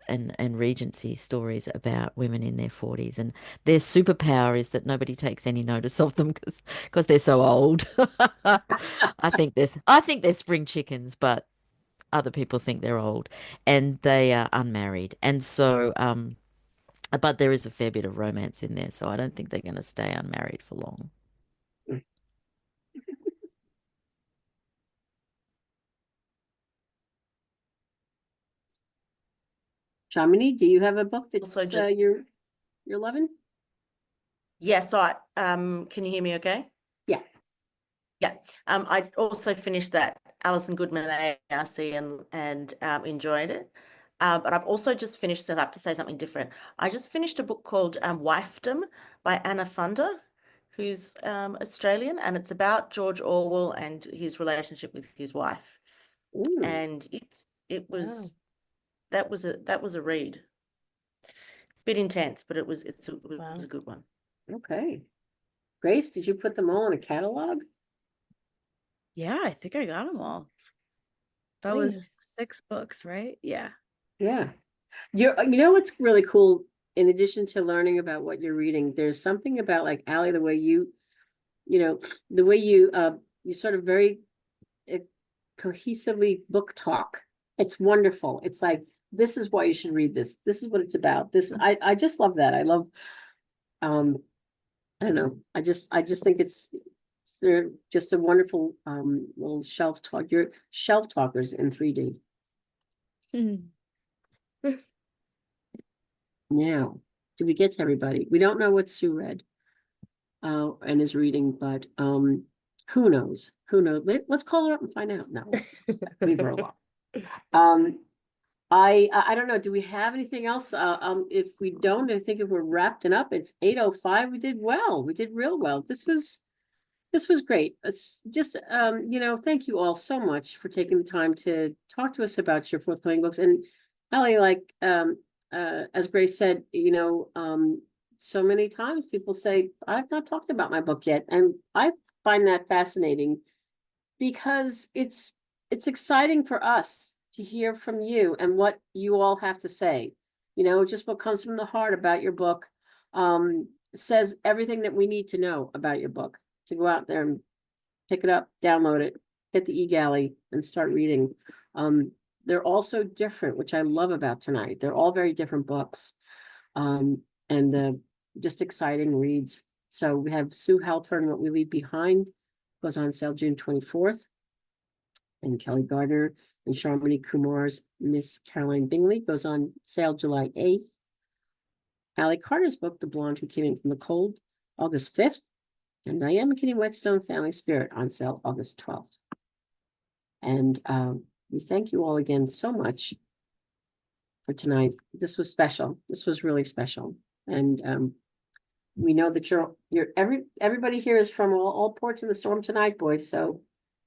and Regency stories about women in their 40s. And their superpower is that nobody takes any notice of them because they're so old. I think they're spring chickens, but other people think they're old, and they are unmarried. And so, but there is a fair bit of romance in there, so I don't think they're going to stay unmarried for long. Shamini, do you have a book that's Also just- you're loving? Yes, can you hear me okay? Yeah. Yeah. I also finished that Alison Goodman ARC and enjoyed it. But I've also just finished it up to say something different. I just finished a book called Wifedom by Anna Funder, who's Australian, and it's about George Orwell and his relationship with his wife. Ooh. And it was Wow. that was a read. Bit intense, but it was Wow. a good one. Okay. Grace, did you put them all in a catalog? Yeah, I think I got them all. That was Nice. 6 books, right? Yeah. Yeah. You know what's really cool, in addition to learning about what you're reading, there's something about like Allie, the way you know, the way you sort of very cohesively book talk. It's wonderful. It's like, this is why you should read this. This is what it's about. I just love that. I love I don't know. I just think they're just a wonderful little shelf talk. You're shelf talkers in 3D. Now, did we get to everybody? We don't know what Sue read and is reading, but who knows? Who knows? Let's call her up and find out. No, let's leave her alone. I don't know. Do we have anything else? If we don't, I think if we're wrapping up, it's 8:05. We did well. We did real well. This was great. It's just thank you all so much for taking the time to talk to us about your forthcoming books. And Ellie, like as Grace said, so many times people say, I've not talked about my book yet. And I find that fascinating because it's exciting for us to hear from you and what you all have to say. Just what comes from the heart about your book says everything that we need to know about your book, to go out there and pick it up, download it, get the eGalley and start reading. They're all so different, which I love about tonight. They're all very different books and just exciting reads. So we have Sue Halpern, What We Leave Behind, goes on sale June 24th. And Kelly Gardiner And Sharmini Kumar's Miss Caroline Bingley goes on sale July 8th. Allie Carter's book, The Blonde Who Came In From the Cold, August 5th. And Diane McKinney-Whetstone, Family Spirit, on sale August 12th. And we thank you all again so much for tonight. This was special. This was really special. And we know that everybody here is from all ports in the storm tonight, boys. So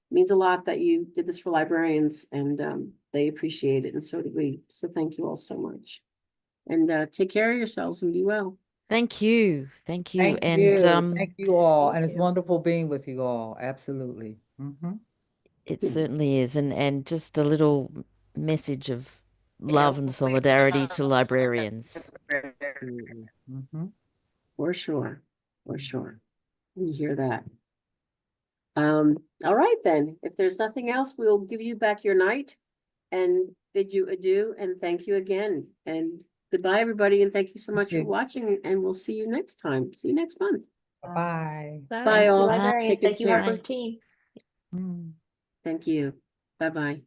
it means a lot that you did this for librarians, and they appreciate it, and so do we. So thank you all so much. And take care of yourselves and be well. Thank you. Thank you. Thank And you. Thank you all. Thank And it's you. wonderful being with you all. Absolutely. it Yeah. certainly is. And just a little message of love and solidarity to librarians. Mhm. Mm-hmm. For sure. For sure. We hear that. All right then. If there's nothing else, we'll give you back your night and bid you adieu and thank you again. And goodbye, everybody, and thank you so much for you. watching. And we'll see you next time. See you next month. Bye. Bye, Thank you, all. librarians. Take good Thank you, care. Harper team. Mm. Thank you. Bye-bye.